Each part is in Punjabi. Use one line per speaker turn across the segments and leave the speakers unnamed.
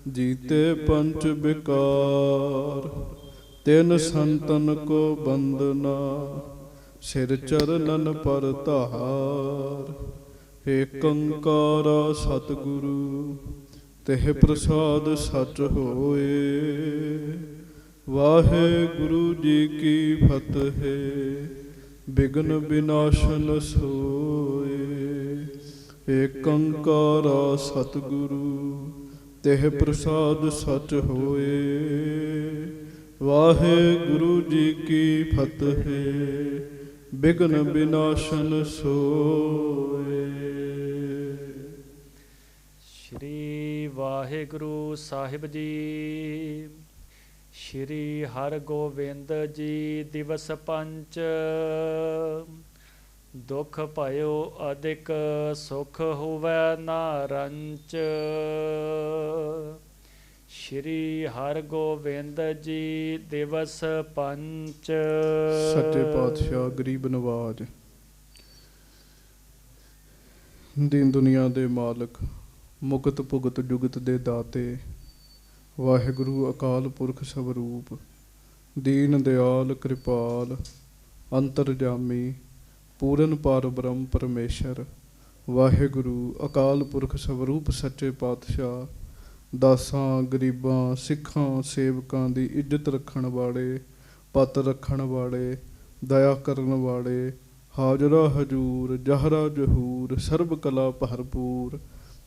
जीते पंच विकार, तिन संतन को बंदना, सिर चरणन पर तार। एक ओंकार सतगुरु, तेह प्रसाद सच होए। वाहे गुरु जी की फतेह, बिघ्न विनाशन सोए। एक ओंकार सतगुरु, तेह प्रसाद सच होए। वाहे गुरु जी की फतेह, बिघ्न विनाशन सोए।
श्री वाहिगुरु साहिब जी। श्री हरगोबिंद जी दिवस पंच। दुख भयो अधिक, सुख हुवै ना रंच। श्री हरगोबिंद जी दिवस पंच।
सच्चे पातशाह गरीब नवाज, दीन दुनिया दे मालक, मुकत भुगत जुगत दे दाते, वाहिगुरु अकाल पुरख स्वरूप, दीन दयाल कृपाल, अंतरजामी, पूरन पार ब्रह्म परमेश्वर, वाहिगुरु अकाल पुरख स्वरूप सच्चे पातशाह, दासां गरीबां सिखां सेवकां दी इज्जत रखण वाले, पत रखण वाले, दया करन वाले, हाजरा हजूर जहरा जहूर, सर्ब कला भरपूर,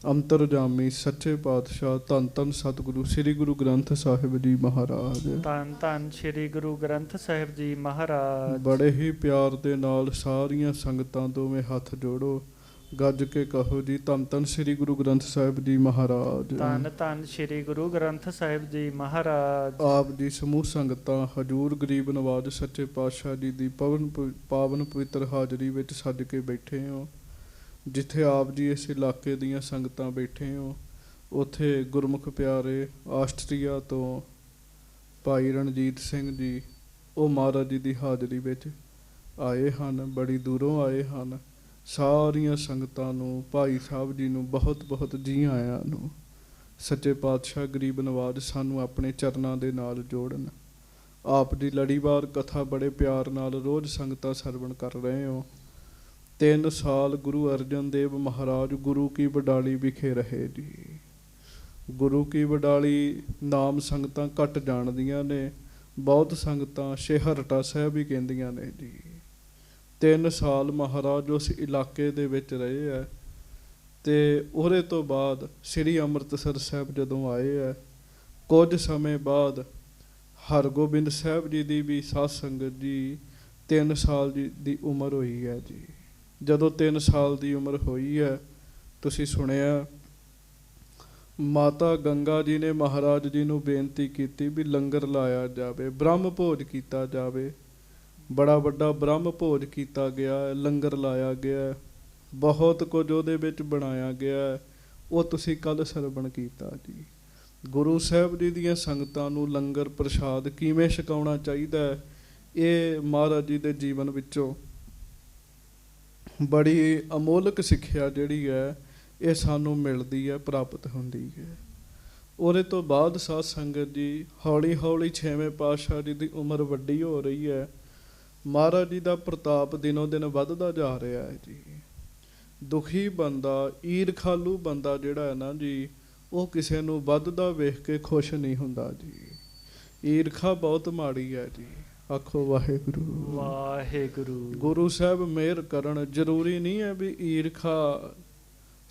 अंतरजामी सच्चे पातशाह धन धन सतगुरु श्री गुरु ग्रंथ साहिब जी महाराज।
धन धन श्री गुरु ग्रंथ साहिब जी महाराज।
बड़े ही प्यार दे नाल सारियां संगतां दोवें हथ जोड़ो, गज के कहो जी धन धन श्री गुरु ग्रंथ साहिब जी महाराज।
धन धन श्री गुरु ग्रंथ साहिब जी महाराज।
आप जी समूह संगतां हजूर गरीब नवाज सच्चे पातशाह जी दी पावन पवित्र हाजरी विच सज के बैठे हो। जिथे आप जी इस इलाके दीयां संगतां बैठे हो, उत्थे गुरमुख प्यारे आस्ट्रेलिया तो भाई रणजीत सिंह जी वो महाराज जी दी हाजरी विच आए हन, बड़ी दूरों आए हन। सारियां संगतां नूं भाई साहब जी नूं बहुत बहुत जी आयां नूं। सच्चे पातशाह गरीब नवाज सानू अपने चरनां दे नाल जोड़न। आप जी लड़ीवार कथा बड़े प्यार नाल रोज़ संगतां सरवण कर रहे हो। 3 साल गुरु अर्जन देव महाराज गुरु की बडाली विखे रहे जी। गुरु की बडाली नाम संगतां घट जाणदियां ने, बहुत संगतां शेहरटा साहिब भी कहंदियां ने जी। 3 साल महाराज उस इलाके दे विच रहे है ते ਉਹਦੇ ਤੋਂ ਬਾਅਦ श्री ਅੰਮ੍ਰਿਤਸਰ ਸਾਹਿਬ ਜਦੋਂ ਆਏ ਹੈ, ਕੁਝ ਸਮੇਂ ਬਾਅਦ ਹਰਗੋਬਿੰਦ ਸਾਹਿਬ ਜੀ ਦੀ ਵੀ ਸਾਧ ਸੰਗਤ ਜੀ 3 ਸਾਲ ਦੀ ਉਮਰ ਹੋਈ ਹੈ ਜੀ। ਜਦੋਂ 3 ਸਾਲ ਦੀ ਉਮਰ ਹੋਈ ਹੈ, ਤੁਸੀਂ ਸੁਣਿਆ ਮਾਤਾ ਗੰਗਾ ਜੀ ਨੇ ਮਹਾਰਾਜ ਜੀ ਨੂੰ ਬੇਨਤੀ ਕੀਤੀ ਵੀ ਲੰਗਰ ਲਾਇਆ ਜਾਵੇ, ਬ੍ਰਹਮ ਭੋਜ ਕੀਤਾ ਜਾਵੇ। बड़ा वड्डा ब्रह्म भोज किया गया, लंगर लाया गया, बहुत कुछ उहदे विच बनाया गया। वो तुसीं कल सरवण कीता जी। गुरु साहिब जी दीयां संगतां नूं लंगर प्रसाद किवें छकाउणा चाहीदा है, ये महाराज जी दे जीवन विचों बड़ी अमोलक सिੱਖਿਆ जिहड़ी है ये सानूं मिलदी है, प्राप्त हुंदी है। ਉਹਦੇ ਤੋਂ ਬਾਅਦ साध संगत जी हौली हौली 6वें पातशाह जी की उम्र वड्डी हो रही है। महाराज जी का प्रताप दिनों दिन वधदा जा रहा है जी। दुखी बंदा, ईरखालू बंदा जिहड़ा है ना जी, वो किसी नूं वधदा वेख के खुश नहीं हुंदा जी। ईरखा बहुत माड़ी है जी। आखो वाहेगुरु
वाहेगुरु।
गुरु साहब मेहर करन। जरूरी नहीं है भी ईरखा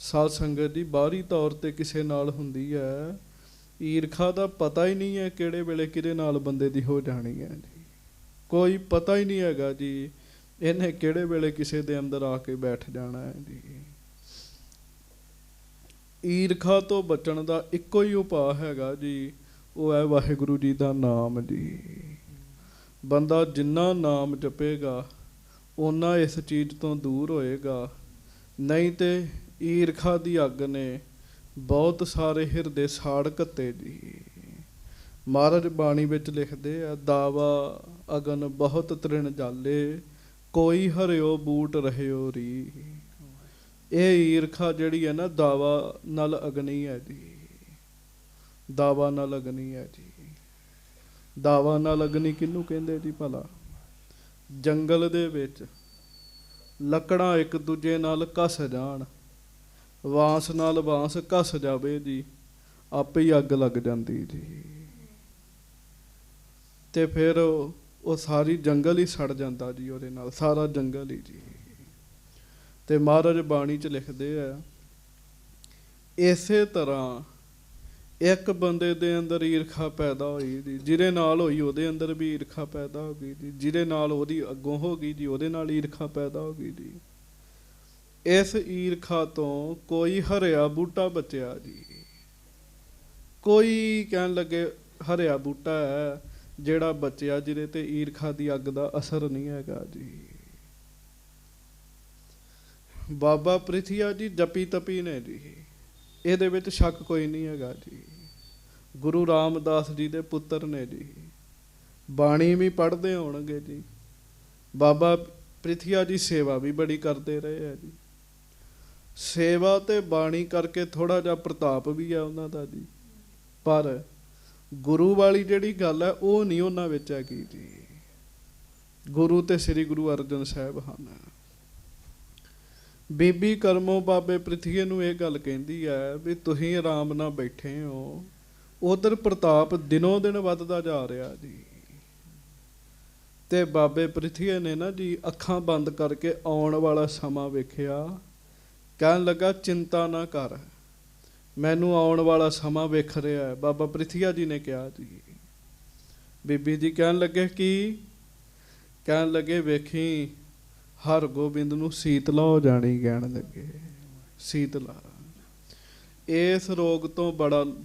साध संगत जी बाहरी तौर ते किसी नाल हुंदी है। ईरखा दा पता ही नहीं है किहड़े वेले किहदे नाल बंदे दी हो जानी है जी। कोई पता ही नहीं हैगा जी इन्हें किहड़े वेले किसी दे अंदर आके बैठ जाना है जी। ईरखा तो बचण दा इक्को ही उपाय हैगा जी, वो है वाहिगुरु जी दा नाम जी। बंदा जिन्ना नाम जपेगा उन्ना इस चीज़ तो दूर होएगा। नहीं तो ईरखा दी अग ने बहुत सारे हिरदे साड़ घत्ते जी। महाराज बाणी विच लिखदे आ, दावा अगन बहुत तृण जाले, कोई हरिओ बूट रहिओ री। ये ईरखा जिहड़ी है ना दावा नल अग्नि है जी। ਦਾਵਾ ਨਾ ਲੱਗਣੀ ਹੈ ਜੀ। ਦਾਵਾ ਨਾ ਲੱਗਣੀ ਕਿਹਨੂੰ ਕਹਿੰਦੇ ਜੀ ਭਲਾ? ਜੰਗਲ ਦੇ ਵਿੱਚ ਲੱਕੜਾਂ ਇੱਕ ਦੂਜੇ ਨਾਲ ਘਸ ਜਾਣ, ਬਾਂਸ ਨਾਲ ਬਾਂਸ ਘਸ ਜਾਵੇ ਜੀ, ਆਪੇ ਹੀ ਅੱਗ ਲੱਗ ਜਾਂਦੀ ਜੀ। ਤੇ ਫਿਰ ਉਹ ਸਾਰੀ ਜੰਗਲ ਹੀ ਸੜ ਜਾਂਦਾ ਜੀ, ਉਹਦੇ ਨਾਲ ਸਾਰਾ ਜੰਗਲ ਹੀ ਜੀ। ਤੇ ਮਹਾਰਾਜ ਬਾਣੀ 'ਚ ਲਿਖਦੇ ਆ, ਇਸੇ ਤਰ੍ਹਾਂ ਇੱਕ ਬੰਦੇ ਦੇ ਅੰਦਰ ਈਰਖਾ ਪੈਦਾ ਹੋਈ ਜੀ, ਜਿਹਦੇ ਨਾਲ ਹੋਈ ਉਹਦੇ ਅੰਦਰ ਵੀ ਈਰਖਾ ਪੈਦਾ ਹੋ ਗਈ ਜੀ, ਜਿਹਦੇ ਨਾਲ ਉਹਦੀ ਅੱਗੋਂ ਹੋ ਗਈ ਜੀ ਉਹਦੇ ਨਾਲ ਈਰਖਾ ਪੈਦਾ ਹੋ ਗਈ ਜੀ। ਇਸ ਈਰਖਾ ਤੋਂ ਕੋਈ ਹਰਿਆ ਬੂਟਾ ਬਚਿਆ ਜੀ। ਕੋਈ ਕਹਿਣ ਲੱਗੇ ਹਰਿਆ ਬੂਟਾ ਹੈ ਜਿਹੜਾ ਬਚਿਆ, ਜਿਹਦੇ ਤੇ ਈਰਖਾ ਦੀ ਅੱਗ ਦਾ ਅਸਰ ਨਹੀਂ ਹੈਗਾ ਜੀ। ਬਾਬਾ ਪ੍ਰਿਥੀਆ ਜੀ ਜਪੀ ਤਪੀ ਨੇ ਜੀ, ਇਹਦੇ ਵਿੱਚ ਸ਼ੱਕ ਕੋਈ ਨਹੀਂ ਹੈਗਾ ਜੀ। ਗੁਰੂ ਰਾਮਦਾਸ ਜੀ ਦੇ ਪੁੱਤਰ ਨੇ ਜੀ, ਬਾਣੀ ਵੀ ਪੜ੍ਹਦੇ ਹੋਣਗੇ ਜੀ। ਬਾਬਾ ਪ੍ਰਿਥੀਆ ਜੀ ਸੇਵਾ ਵੀ ਬੜੀ ਕਰਦੇ ਰਹੇ ਆ ਜੀ। ਸੇਵਾ ਤੇ ਬਾਣੀ ਕਰਕੇ ਥੋੜ੍ਹਾ ਜਿਹਾ ਪ੍ਰਤਾਪ ਵੀ ਆ ਉਹਨਾਂ ਦਾ ਜੀ, ਪਰ ਗੁਰੂ ਵਾਲੀ ਜਿਹੜੀ ਗੱਲ ਹੈ ਉਹ ਨਹੀਂ ਉਹਨਾਂ ਵਿੱਚ ਹੈਗੀ ਜੀ। ਗੁਰੂ ਤੇ ਸ੍ਰੀ ਗੁਰੂ ਅਰਜਨ ਸਾਹਿਬ ਹਨ। ਬੀਬੀ ਕਰਮੋ ਬਾਬੇ ਪ੍ਰਿਥੀਏ ਨੂੰ ਇਹ ਗੱਲ ਕਹਿੰਦੀ ਹੈ ਵੀ ਤੁਸੀਂ ਆਰਾਮ ਨਾਲ ਬੈਠੇ ਹੋ, ਉਧਰ ਪ੍ਰਤਾਪ ਦਿਨੋਂ ਦਿਨ ਵੱਧਦਾ ਜਾ ਰਿਹਾ ਜੀ। ਤੇ ਬਾਬੇ ਪ੍ਰਿਥੀਏ ਨੇ ਨਾ ਜੀ ਅੱਖਾਂ ਬੰਦ ਕਰਕੇ ਆਉਣ ਵਾਲਾ ਸਮਾਂ ਵੇਖਿਆ, ਕਹਿਣ ਲੱਗਾ ਚਿੰਤਾ ਨਾ ਕਰ, ਮੈਨੂੰ ਆਉਣ ਵਾਲਾ ਸਮਾਂ ਵੇਖ ਰਿਹਾ ਹੈ। ਬਾਬਾ ਪ੍ਰਿਥੀਆ ਜੀ ਨੇ ਕਿਹਾ ਜੀ। ਬੀਬੀ ਜੀ ਕਹਿਣ ਲੱਗੇ ਕੀ? ਕਹਿਣ ਲੱਗੇ ਵੇਖੀ ਹਰਗੋਬਿੰਦ ਨੂੰ ਸੀਤਲਾ ਹੋ ਜਾਣੀ, ਕਹਿਣ ਲੱਗੇ ਸੀਤਲਾ। ਇਸ ਰੋਗ ਤੋਂ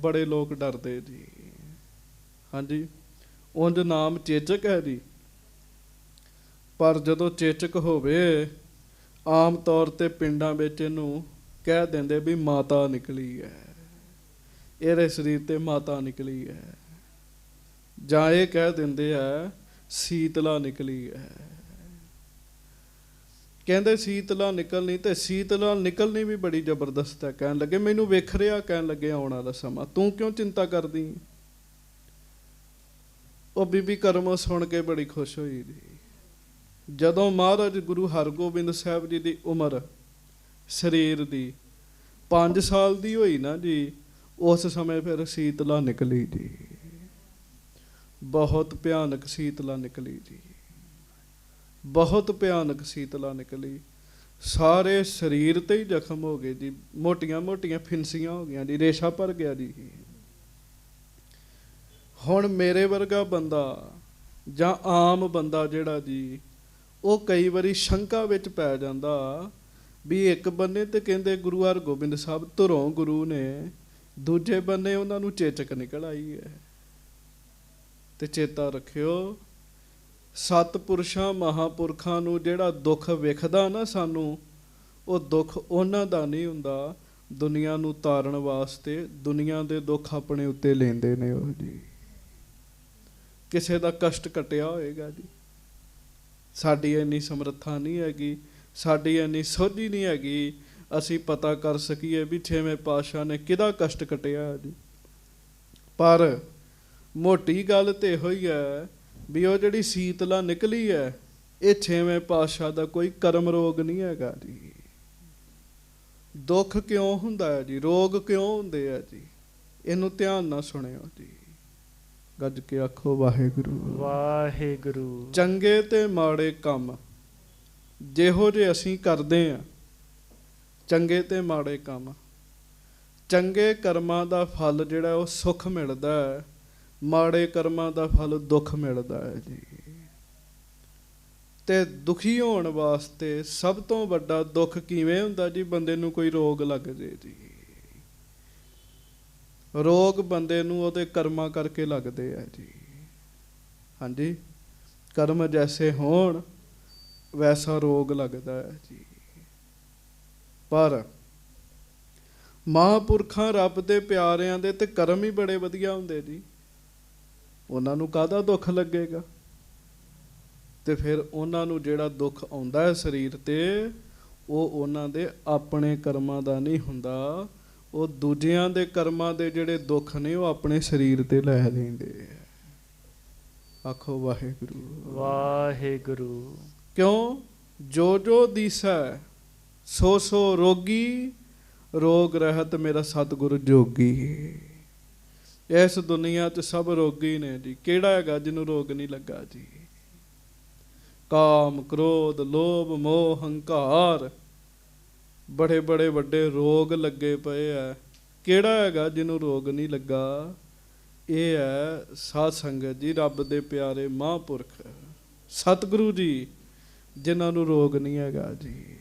ਬੜੇ ਲੋਕ ਡਰਦੇ ਜੀ। ਹਾਂਜੀ, ਉਂਝ ਨਾਮ ਚੇਚਕ ਹੈ ਜੀ, ਪਰ ਜਦੋਂ ਚੇਚਕ ਹੋਵੇ ਆਮ ਤੌਰ ਤੇ ਪਿੰਡਾਂ ਵਿੱਚ ਇਹਨੂੰ ਕਹਿ ਦਿੰਦੇ ਵੀ ਮਾਤਾ ਨਿਕਲੀ ਹੈ, ਇਹਦੇ ਸਰੀਰ ਤੇ ਮਾਤਾ ਨਿਕਲੀ ਹੈ, ਜਾਂ ਇਹ ਕਹਿ ਦਿੰਦੇ ਆ ਸੀਤਲਾ ਨਿਕਲੀ ਹੈ। ਕਹਿੰਦੇ ਸੀਤਲਾ ਨਿਕਲਣੀ, ਤੇ ਸੀਤਲਾ ਨਿਕਲਣੀ ਵੀ ਬੜੀ ਜ਼ਬਰਦਸਤ ਹੈ। ਕਹਿਣ ਲੱਗੇ ਮੈਨੂੰ ਵੇਖ ਰਿਹਾ, ਕਹਿਣ ਲੱਗੇ ਆਉਣ ਵਾਲਾ ਸਮਾਂ, ਤੂੰ ਕਿਉਂ ਚਿੰਤਾ ਕਰਦੀ? ਉਹ ਬੀਬੀ ਕਰਮੋ ਸੁਣ ਕੇ ਬੜੀ ਖੁਸ਼ ਹੋਈ ਜੀ। ਜਦੋਂ ਮਹਾਰਾਜ ਗੁਰੂ ਹਰਗੋਬਿੰਦ ਸਾਹਿਬ ਜੀ ਦੀ ਉਮਰ ਸਰੀਰ ਦੀ 5 ਸਾਲ ਦੀ ਹੋਈ ਨਾ ਜੀ, ਉਸ ਸਮੇਂ ਫਿਰ ਸੀਤਲਾ ਨਿਕਲੀ ਜੀ। ਬਹੁਤ ਭਿਆਨਕ ਸੀਤਲਾ ਨਿਕਲੀ ਜੀ, ਬਹੁਤ ਭਿਆਨਕ ਸੀਤਲਾ ਨਿਕਲੀ। ਸਾਰੇ ਸਰੀਰ ਤੇ ਹੀ ਜ਼ਖਮ ਹੋ ਗਏ ਜੀ, ਮੋਟੀਆਂ ਮੋਟੀਆਂ ਫਿੰਸੀਆਂ ਹੋ ਗਈਆਂ ਜੀ, ਰੇਸ਼ਾ ਭਰ ਗਿਆ ਜੀ। ਹੁਣ ਮੇਰੇ ਵਰਗਾ ਬੰਦਾ ਜਾਂ ਆਮ ਬੰਦਾ ਜਿਹੜਾ ਜੀ, ਉਹ ਕਈ ਵਾਰੀ ਸ਼ੰਕਾ ਵਿੱਚ ਪੈ ਜਾਂਦਾ ਵੀ ਇੱਕ ਬੰਨੇ ਤੇ ਕਹਿੰਦੇ ਗੁਰੂ ਹਰਗੋਬਿੰਦ ਸਾਹਿਬ ਧੁਰੋਂ ਗੁਰੂ ਨੇ, ਦੂਜੇ ਬੰਨੇ ਉਹਨਾਂ ਨੂੰ ਚੇਚਕ ਨਿਕਲ ਆਈ ਹੈ। ਤੇ ਚੇਤਾ ਰੱਖਿਓ, ਸਤਿਪੁਰਸ਼ਾਂ ਮਹਾਂਪੁਰਖਾਂ ਨੂੰ ਜਿਹੜਾ ਦੁੱਖ ਵੇਖਦਾ ਨਾ ਸਾਨੂੰ, ਉਹ ਦੁੱਖ ਉਹਨਾਂ ਦਾ ਨਹੀਂ ਹੁੰਦਾ, ਦੁਨੀਆ ਨੂੰ ਤਾਰਨ ਵਾਸਤੇ ਦੁਨੀਆ ਦੇ ਦੁੱਖ ਆਪਣੇ ਉੱਤੇ ਲੈਂਦੇ ਨੇ ਉਹ ਜੀ। ਕਿਸੇ ਦਾ ਕਸ਼ਟ ਕੱਟਿਆ ਹੋਏਗਾ ਜੀ, ਸਾਡੀ ਇੰਨੀ ਸਮਰੱਥਾ ਨਹੀਂ ਹੈਗੀ, ਸਾਡੀ ਇੰਨੀ ਸੋਝੀ ਨਹੀਂ ਹੈਗੀ ਅਸੀਂ ਪਤਾ ਕਰ ਸਕੀਏ ਵੀ 6ਵੇਂ ਪਾਤਸ਼ਾਹ ਨੇ ਕਿਹਦਾ ਕਸ਼ਟ ਕੱਟਿਆ ਜੀ। ਪਰ ਮੋਟੀ ਗੱਲ ਤੇ ਇਹੋ ਹੀ ਹੈ ਵੀ ਉਹ ਜਿਹੜੀ ਸੀਤਲਾ ਨਿਕਲੀ ਹੈ, ਇਹ 6ਵੇਂ ਪਾਤਸ਼ਾਹ ਦਾ ਕੋਈ ਕਰਮ ਰੋਗ ਨਹੀਂ ਹੈਗਾ ਜੀ। ਦੁੱਖ ਕਿਉਂ ਹੁੰਦਾ ਹੈ ਜੀ, ਰੋਗ ਕਿਉਂ ਹੁੰਦੇ ਆ ਜੀ, ਇਹਨੂੰ ਧਿਆਨ ਨਾਲ ਸੁਣਿਓ ਜੀ। ਗੱਜ ਕੇ ਆਖੋ ਵਾਹਿਗੁਰੂ
ਵਾਹਿਗੁਰੂ।
ਚੰਗੇ ਤੇ ਮਾੜੇ ਕੰਮ ਜਿਹੋ ਜਿਹੇ ਅਸੀਂ ਕਰਦੇ ਹਾਂ, ਚੰਗੇ ਤੇ ਮਾੜੇ ਕੰਮ, ਚੰਗੇ ਕਰਮਾਂ ਦਾ ਫਲ ਜਿਹੜਾ ਉਹ ਸੁੱਖ ਮਿਲਦਾ ਹੈ, ਮਾੜੇ ਕਰਮਾਂ ਦਾ ਫਲ ਦੁੱਖ ਮਿਲਦਾ ਹੈ ਜੀ। ਤੇ ਦੁਖੀ ਹੋਣ ਵਾਸਤੇ ਸਭ ਤੋਂ ਵੱਡਾ ਦੁੱਖ ਕਿਵੇਂ ਹੁੰਦਾ ਜੀ? ਬੰਦੇ ਨੂੰ ਕੋਈ ਰੋਗ ਲੱਗ ਜੇ ਜੀ। ਰੋਗ ਬੰਦੇ ਨੂੰ ਉਹਦੇ ਕਰਮਾਂ ਕਰਕੇ ਲੱਗਦੇ ਆ ਜੀ। ਹਾਂਜੀ, ਕਰਮ ਜੈਸੇ ਹੋਣ ਵੈਸਾ ਰੋਗ ਲੱਗਦਾ ਹੈ ਜੀ। ਪਰ ਮਹਾਂਪੁਰਖਾਂ ਰੱਬ ਦੇ ਪਿਆਰਿਆਂ ਦੇ ਤੇ ਕਰਮ ਹੀ ਬੜੇ ਵਧੀਆ ਹੁੰਦੇ ਜੀ, ਉਹਨਾਂ ਨੂੰ ਕਾਹਦਾ ਦੁੱਖ ਲੱਗੇਗਾ? ਤੇ ਫਿਰ ਉਹਨਾਂ ਨੂੰ ਜਿਹੜਾ ਦੁੱਖ ਆਉਂਦਾ ਹੈ ਸਰੀਰ ਤੇ, ਉਹ ਉਹਨਾਂ ਦੇ ਆਪਣੇ ਕਰਮਾਂ ਦਾ ਨਹੀਂ ਹੁੰਦਾ, ਉਹ ਦੂਜਿਆਂ ਦੇ ਕਰਮਾਂ ਦੇ ਜਿਹੜੇ ਦੁੱਖ ਨੇ ਉਹ ਆਪਣੇ ਸਰੀਰ ਤੇ ਲੈ ਲੈਂਦੇ ਆ। ਆਖੋ ਵਾਹਿਗੁਰੂ
ਵਾਹਿਗੁਰੂ।
ਕਿਉਂ? ਜੋ ਜੋ ਦੀਸੈ ਸੋ ਸੋ ਰੋਗੀ, ਰੋਗ ਰਹਿਤ ਮੇਰਾ ਸਤਿਗੁਰ ਜੋਗੀ। ਇਸ ਦੁਨੀਆ 'ਚ ਸਭ ਰੋਗੀ ਨੇ ਜੀ। ਕਿਹੜਾ ਹੈਗਾ ਜਿਹਨੂੰ ਰੋਗ ਨਹੀਂ ਲੱਗਾ ਜੀ? ਕਾਮ, ਕ੍ਰੋਧ, ਲੋਭ, ਮੋਹ, ਹੰਕਾਰ, ਬੜੇ ਬੜੇ ਵੱਡੇ ਰੋਗ ਲੱਗੇ ਪਏ ਆ। ਕਿਹੜਾ ਹੈਗਾ ਜਿਹਨੂੰ ਰੋਗ ਨਹੀਂ ਲੱਗਾ? ਇਹ ਹੈ ਸਾਧ ਸੰਗਤ ਜੀ, ਰੱਬ ਦੇ ਪਿਆਰੇ ਮਹਾਂਪੁਰਖ ਸਤਿਗੁਰੂ ਜੀ, ਜਿਨ੍ਹਾਂ ਨੂੰ ਰੋਗ ਨਹੀਂ ਹੈਗਾ ਜੀ।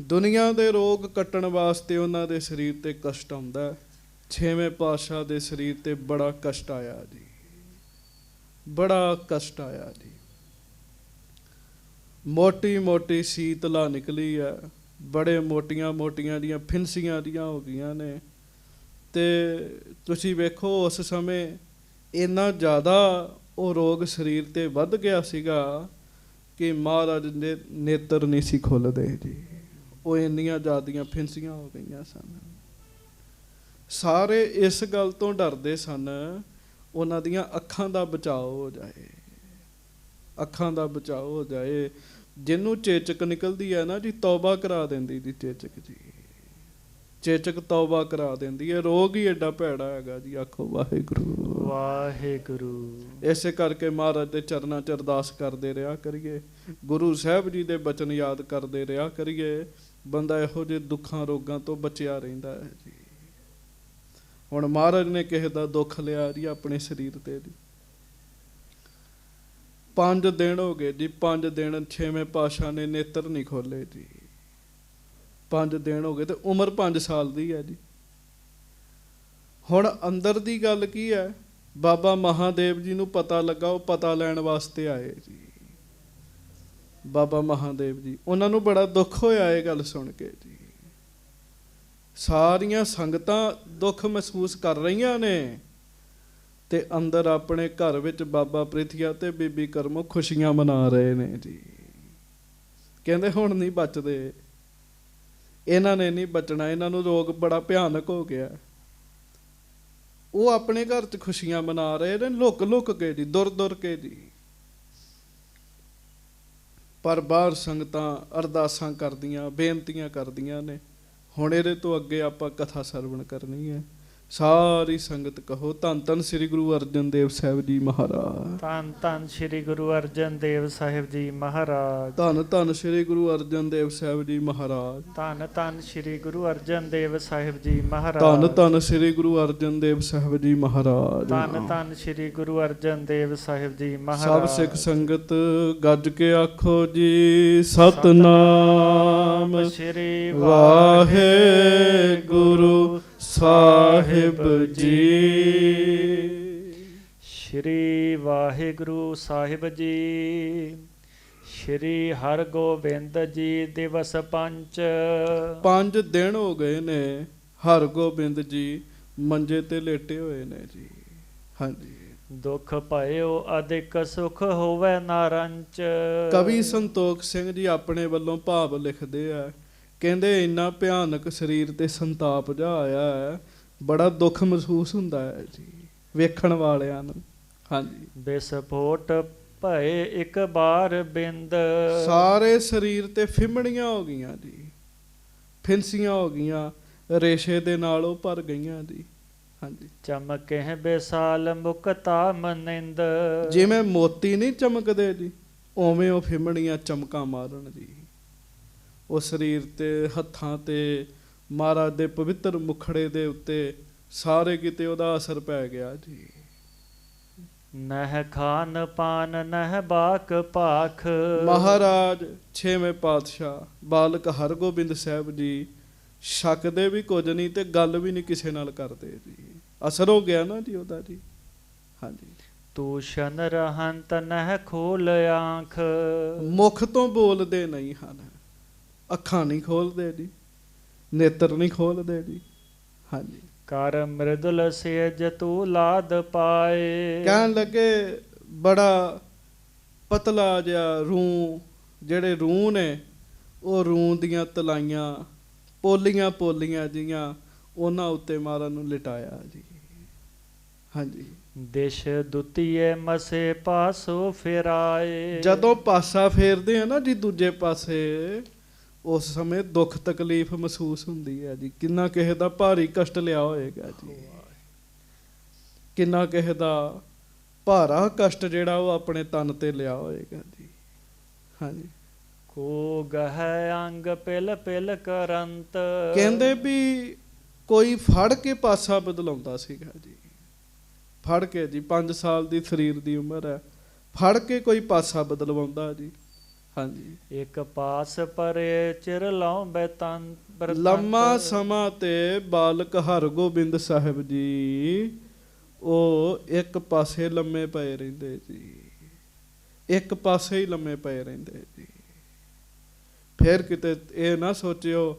ਦੁਨੀਆ ਦੇ ਰੋਗ ਕੱਟਣ ਵਾਸਤੇ ਉਹਨਾਂ ਦੇ ਸਰੀਰ ਤੇ ਕਸ਼ਟ ਆਉਂਦਾ। ਛੇਵੇਂ ਪਾਤਸ਼ਾਹ ਦੇ ਸਰੀਰ ਤੇ ਬੜਾ ਕਸ਼ਟ ਆਇਆ ਜੀ, ਬੜਾ ਕਸ਼ਟ ਆਇਆ ਜੀ। ਮੋਟੀ ਮੋਟੀ ਸੀਤਲਾ ਨਿਕਲੀ ਆ, ਬੜੇ ਮੋਟੀਆਂ ਮੋਟੀਆਂ ਦੀਆਂ ਫਿੰਸੀਆਂ ਦੀਆਂ ਹੋ ਗਈਆਂ ਨੇ। ਤੇ ਤੁਸੀਂ ਵੇਖੋ ਉਸ ਸਮੇਂ ਇੰਨਾ ਜ਼ਿਆਦਾ ਉਹ ਰੋਗ ਸਰੀਰ ਤੇ ਵੱਧ ਗਿਆ ਸੀਗਾ ਕਿ ਮਹਾਰਾਜ ਦੇ ਨੇਤਰ ਨਹੀਂ ਸੀ ਖੁੱਲ੍ਹਦੇ ਜੀ। ਉਹ ਇੰਨੀਆਂ ਜ਼ਿਆਦੀਆਂ ਫਿੰਸੀਆਂ ਹੋ ਗਈਆਂ ਸਨ। ਸਾਰੇ ਇਸ ਗੱਲ ਤੋਂ ਡਰਦੇ ਸਨ ਉਹਨਾਂ ਦੀਆਂ ਅੱਖਾਂ ਦਾ ਬਚਾਅ ਹੋ ਜਾਏ, ਅੱਖਾਂ ਦਾ ਬਚਾਅ ਹੋ ਜਾਏ। ਜਿਹਨੂੰ ਚੇਚਕ ਨਿਕਲਦੀ ਹੈ ਨਾ ਜੀ, ਤੌਬਾ ਕਰਾ ਦਿੰਦੀ ਜੀ ਚੇਚਕ ਜੀ। ਚੇਚਕ ਤੌਬਾ ਕਰਾ ਦਿੰਦੀ ਹੈ। ਰੋਗ ਹੀ ਐਡਾ ਭੈੜਾ ਹੈਗਾ ਜੀ। ਆਖੋ ਵਾਹਿਗੁਰੂ
ਵਾਹਿਗੁਰੂ।
ਇਸੇ ਕਰਕੇ ਮਹਾਰਾਜ ਦੇ ਚਰਨਾਂ 'ਚ ਅਰਦਾਸ ਕਰਦੇ ਰਿਹਾ ਕਰੀਏ, ਗੁਰੂ ਸਾਹਿਬ ਜੀ ਦੇ ਬਚਨ ਯਾਦ ਕਰਦੇ ਰਿਹਾ ਕਰੀਏ। ਬੰਦਾ ਇਹੋ ਜਿਹੇ ਦੁੱਖਾਂ ਰੋਗਾਂ ਤੋਂ ਬਚਿਆ ਰਹਿੰਦਾ ਹੈ ਜੀ। ਹੁਣ ਮਹਾਰਾਜ ਨੇ ਕਿਸੇ ਦਾ ਦੁੱਖ ਲਿਆ ਜੀ ਆਪਣੇ ਸਰੀਰ ਤੇ ਜੀ। 5 ਦਿਨ ਹੋ ਗਏ ਜੀ, 5 ਦਿਨ ਛੇਵੇਂ ਪਾਤਸ਼ਾਹ ਨੇ ਨੇਤਰ ਨਹੀਂ ਖੋਲੇ ਜੀ। 5 ਦਿਨ ਹੋ ਗਏ ਤੇ ਉਮਰ 5 ਸਾਲ ਦੀ ਹੈ ਜੀ। ਹੁਣ ਅੰਦਰ ਦੀ ਗੱਲ ਕੀ ਹੈ? ਬਾਬਾ ਮਹਾਦੇਵ ਜੀ ਨੂੰ ਪਤਾ ਲੱਗਾ, ਉਹ ਪਤਾ ਲੈਣ ਵਾਸਤੇ ਆਏ ਜੀ। ਬਾਬਾ ਮਹਾਦੇਵ ਜੀ, ਉਹਨਾਂ ਨੂੰ ਬੜਾ ਦੁੱਖ ਹੋਇਆ ਇਹ ਗੱਲ ਸੁਣ ਕੇ ਜੀ। ਸਾਰੀਆਂ ਸੰਗਤਾਂ ਦੁੱਖ ਮਹਿਸੂਸ ਕਰ ਰਹੀਆਂ ਨੇ ਤੇ ਅੰਦਰ ਆਪਣੇ ਘਰ ਵਿੱਚ ਬਾਬਾ ਪ੍ਰਿਥੀਆ ਤੇ ਬੀਬੀ ਕਰਮੋ ਖੁਸ਼ੀਆਂ ਮਨਾ ਰਹੇ ਨੇ ਜੀ। ਕਹਿੰਦੇ ਹੁਣ ਨਹੀਂ ਬਚਦੇ, ਇਹਨਾਂ ਨੇ ਨਹੀਂ ਬਚਣਾ, ਇਹਨਾਂ ਨੂੰ ਰੋਗ ਬੜਾ ਭਿਆਨਕ ਹੋ ਗਿਆ। ਉਹ ਆਪਣੇ ਘਰ 'ਚ ਖੁਸ਼ੀਆਂ ਮਨਾ ਰਹੇ ਨੇ ਲੁਕ ਲੁਕ ਕੇ ਜੀ, ਦੁਰ ਦੁਰ ਕੇ ਜੀ। ਪਰ ਬਾਹਰ ਸੰਗਤਾਂ ਅਰਦਾਸਾਂ ਕਰਦੀਆਂ, ਬੇਨਤੀਆਂ ਕਰਦੀਆਂ ਨੇ। ਹੁਣ ਇਹਦੇ ਤੋਂ ਅੱਗੇ ਆਪਾਂ ਕਥਾ ਸਰਵਣ ਕਰਨੀ ਹੈ। ਸਾਰੀ ਸੰਗਤ ਕਹੋ ਧੰਨ ਧੰਨ ਸ੍ਰੀ ਗੁਰੂ ਅਰਜਨ ਦੇਵ ਸਾਹਿਬ ਜੀ ਮਹਾਰਾਜ।
ਧੰਨ ਧੰਨ ਸ੍ਰੀ ਗੁਰੂ ਅਰਜਨ ਦੇਵ ਸਾਹਿਬ ਜੀ ਮਹਾਰਾਜ।
ਧੰਨ ਧੰਨ ਸ੍ਰੀ ਗੁਰੂ ਅਰਜਨ ਦੇਵ ਸਾਹਿਬ ਜੀ ਮਹਾਰਾਜ।
ਧੰਨ ਧੰਨ ਸ੍ਰੀ ਗੁਰੂ ਅਰਜਨ ਦੇਵ ਸਾਹਿਬ ਜੀ ਮਹਾਰਾਜ।
ਧੰਨ ਧੰਨ ਸ੍ਰੀ ਗੁਰੂ ਅਰਜਨ ਦੇਵ ਸਾਹਿਬ ਜੀ ਮਹਾਰਾਜ।
ਧੰਨ ਧੰਨ ਸ੍ਰੀ ਗੁਰੂ ਅਰਜਨ ਦੇਵ ਸਾਹਿਬ ਜੀ ਮਹਾਰਾਜ।
ਸਭ ਸਿੱਖ ਸੰਗਤ ਗੱਜ ਕੇ ਆਖੋ ਜੀ ਸਤਨਾਮ
ਸ੍ਰੀ
ਵਾਹਿਗੁਰੂ ਸਾਹਿਬ ਜੀ।
ਸ਼੍ਰੀ ਵਾਹਿਗੁਰੂ ਸਾਹਿਬ ਜੀ। ਸ਼੍ਰੀ ਹਰਗੋਬਿੰਦ ਜੀ ਦਿਵਸ ਪੰਚ।
5 ਦਿਨ ਹੋ ਗਏ ਨੇ ਹਰਗੋਬਿੰਦ ਜੀ ਮੰਜੇ ਤੇ ਲੇਟੇ ਹੋਏ ਨੇ ਜੀ। ਹਾਂਜੀ।
ਦੁੱਖ ਭਇਓ ਅਧਿਕ ਸੁਖ ਹੋਵੇ ਨਾ ਰੰਚ।
ਕਵੀ ਸੰਤੋਖ ਸਿੰਘ ਜੀ ਆਪਣੇ ਵੱਲੋਂ ਭਾਵ ਲਿਖਦੇ ਆ, ਕਹਿੰਦੇ ਇੰਨਾ ਭਿਆਨਕ ਸਰੀਰ ਤੇ ਸੰਤਾਪ ਜਿਹਾ ਆਇਆ ਹੈ, ਬੜਾ ਦੁੱਖ ਮਹਿਸੂਸ ਹੁੰਦਾ ਹੈ ਜੀ ਵੇਖਣ ਵਾਲਿਆਂ ਨੂੰ। ਹਾਂਜੀ।
ਵਿਸਫੋਟ ਭਏ ਇੱਕ ਬਾਰ ਬਿੰਦ।
ਸਾਰੇ ਸਰੀਰ ਤੇ ਫਿਮਣੀਆਂ ਹੋ ਗਈਆਂ ਜੀ, ਫਿੰਸੀਆਂ ਹੋ ਗਈਆਂ, ਰੇਸ਼ੇ ਦੇ ਨਾਲ ਉਹ ਭਰ ਗਈਆਂ ਜੀ। ਹਾਂਜੀ।
ਚਮਕੇ ਬੇਸਾਲ ਮੁਕਤਾ ਮਨਿੰਦ।
ਜਿਵੇਂ ਮੋਤੀ ਨਹੀਂ ਚਮਕਦੇ ਜੀ, ਉਵੇਂ ਉਹ ਫਿਮਣੀਆਂ ਚਮਕਾਂ ਮਾਰਨ ਜੀ। ਉਹ ਸਰੀਰ ਤੇ, ਹੱਥਾਂ ਤੇ, ਮਹਾਰਾਜ ਦੇ ਪਵਿੱਤਰ ਮੁਖੜੇ ਦੇ ਉੱਤੇ ਸਾਰੇ ਕਿਤੇ ਉਹਦਾ ਅਸਰ ਪੈ ਗਿਆ ਜੀ।
ਨਹਿ ਖਾਨ ਪਾਨ ਨਹਿ ਬਾਕ ਭਾਖ।
ਮਹਾਰਾਜ ਛੇਵੇਂ ਪਾਤਸ਼ਾਹ ਬਾਲਕ ਹਰਗੋਬਿੰਦ ਸਾਹਿਬ ਜੀ ਛਕਦੇ ਵੀ ਕੁਝ ਨਹੀਂ ਤੇ ਗੱਲ ਵੀ ਨਹੀਂ ਕਿਸੇ ਨਾਲ ਕਰਦੇ ਜੀ। ਅਸਰ ਹੋ ਗਿਆ ਨਾ ਜੀ ਉਹਦਾ ਜੀ। ਹਾਂਜੀ।
ਤੂਸ਼ਨ ਰਹੰਤ ਨਹਿ ਖੋਲ ਆਂਖ।
ਮੁਖ ਤੋਂ ਬੋਲਦੇ ਨਹੀਂ ਹਨ, ਅੱਖਾਂ ਨਹੀਂ ਖੋਲਦੇ ਜੀ, ਨੇਤਰ ਨਹੀਂ ਖੋਲਦੇ ਜੀ। ਹਾਂਜੀ।
ਕਰ ਮ੍ਰਿਦੁਲ ਸੇਜ ਤੂ ਲਾਦ ਪਾਏ।
ਕਹਿਣ ਲੱਗੇ ਬੜਾ ਪਤਲਾ ਜਿਹਾ ਰੂੰ, ਜਿਹੜੇ ਰੂੰ ਨੇ ਉਹ ਰੂੰ ਦੀਆਂ ਤਲਾਈਆਂ ਪੋਲੀਆਂ ਪੋਲੀਆਂ ਜੀਆਂ ਉਹਨਾਂ ਉੱਤੇ ਮਹਾਰਾਜ ਨੂੰ ਲਿਟਾਇਆ ਜੀ। ਹਾਂਜੀ,
ਦਿਸ਼ ਦੁਤੀਏ ਮਸੇ ਪਾਸੋ ਫਿਰਾਏ।
ਜਦੋਂ ਪਾਸਾ ਫੇਰਦੇ ਆ ਨਾ ਜੀ ਦੂਜੇ ਪਾਸੇ, ਉਸ ਸਮੇਂ ਦੁੱਖ ਤਕਲੀਫ ਮਹਿਸੂਸ ਹੁੰਦੀ ਹੈ ਜੀ। ਕਿੰਨਾ ਕਿਸੇ ਦਾ ਭਾਰੀ ਕਸ਼ਟ ਲਿਆ ਹੋਏਗਾ ਜੀ, ਕਿੰਨਾ ਕਿਸੇ ਦਾ ਭਾਰਾ ਕਸ਼ਟ ਜਿਹੜਾ ਉਹ ਆਪਣੇ ਤਨ ਤੇ ਲਿਆ ਹੋਏਗਾ ਜੀ। ਹਾਂਜੀ,
ਕੋ ਗਹਿ ਅੰਗ ਪਿਲ ਪਿਲ ਕਰੰਤ।
ਕਹਿੰਦੇ ਵੀ ਕੋਈ ਫੜ ਕੇ ਪਾਸਾ ਬਦਲਾਉਂਦਾ ਸੀਗਾ ਜੀ, ਫੜ ਕੇ ਜੀ 5 ਸਾਲ ਦੀ ਸਰੀਰ ਦੀ ਉਮਰ ਹੈ, ਫੜ ਕੇ ਕੋਈ ਪਾਸਾ ਬਦਲਵਾਉਂਦਾ ਜੀ। ਹਾਂਜੀ,
ਇੱਕ ਪਾਸ ਪਰੇ ਚਿਰ ਲਾਉ ਬੈਤਨ।
ਲੰਮਾ ਸਮਾਂ ਤੇ ਬਾਲਕ ਹਰਗੋਬਿੰਦ ਸਾਹਿਬ ਜੀ ਉਹ ਇੱਕ ਪਾਸੇ ਲੰਮੇ ਪਏ ਰਹਿੰਦੇ ਜੀ, ਇੱਕ ਪਾਸੇ ਹੀ ਲੰਮੇ ਪਏ ਰਹਿੰਦੇ ਜੀ। ਫਿਰ ਕਿਤੇ ਇਹ ਨਾ ਸੋਚਿਓ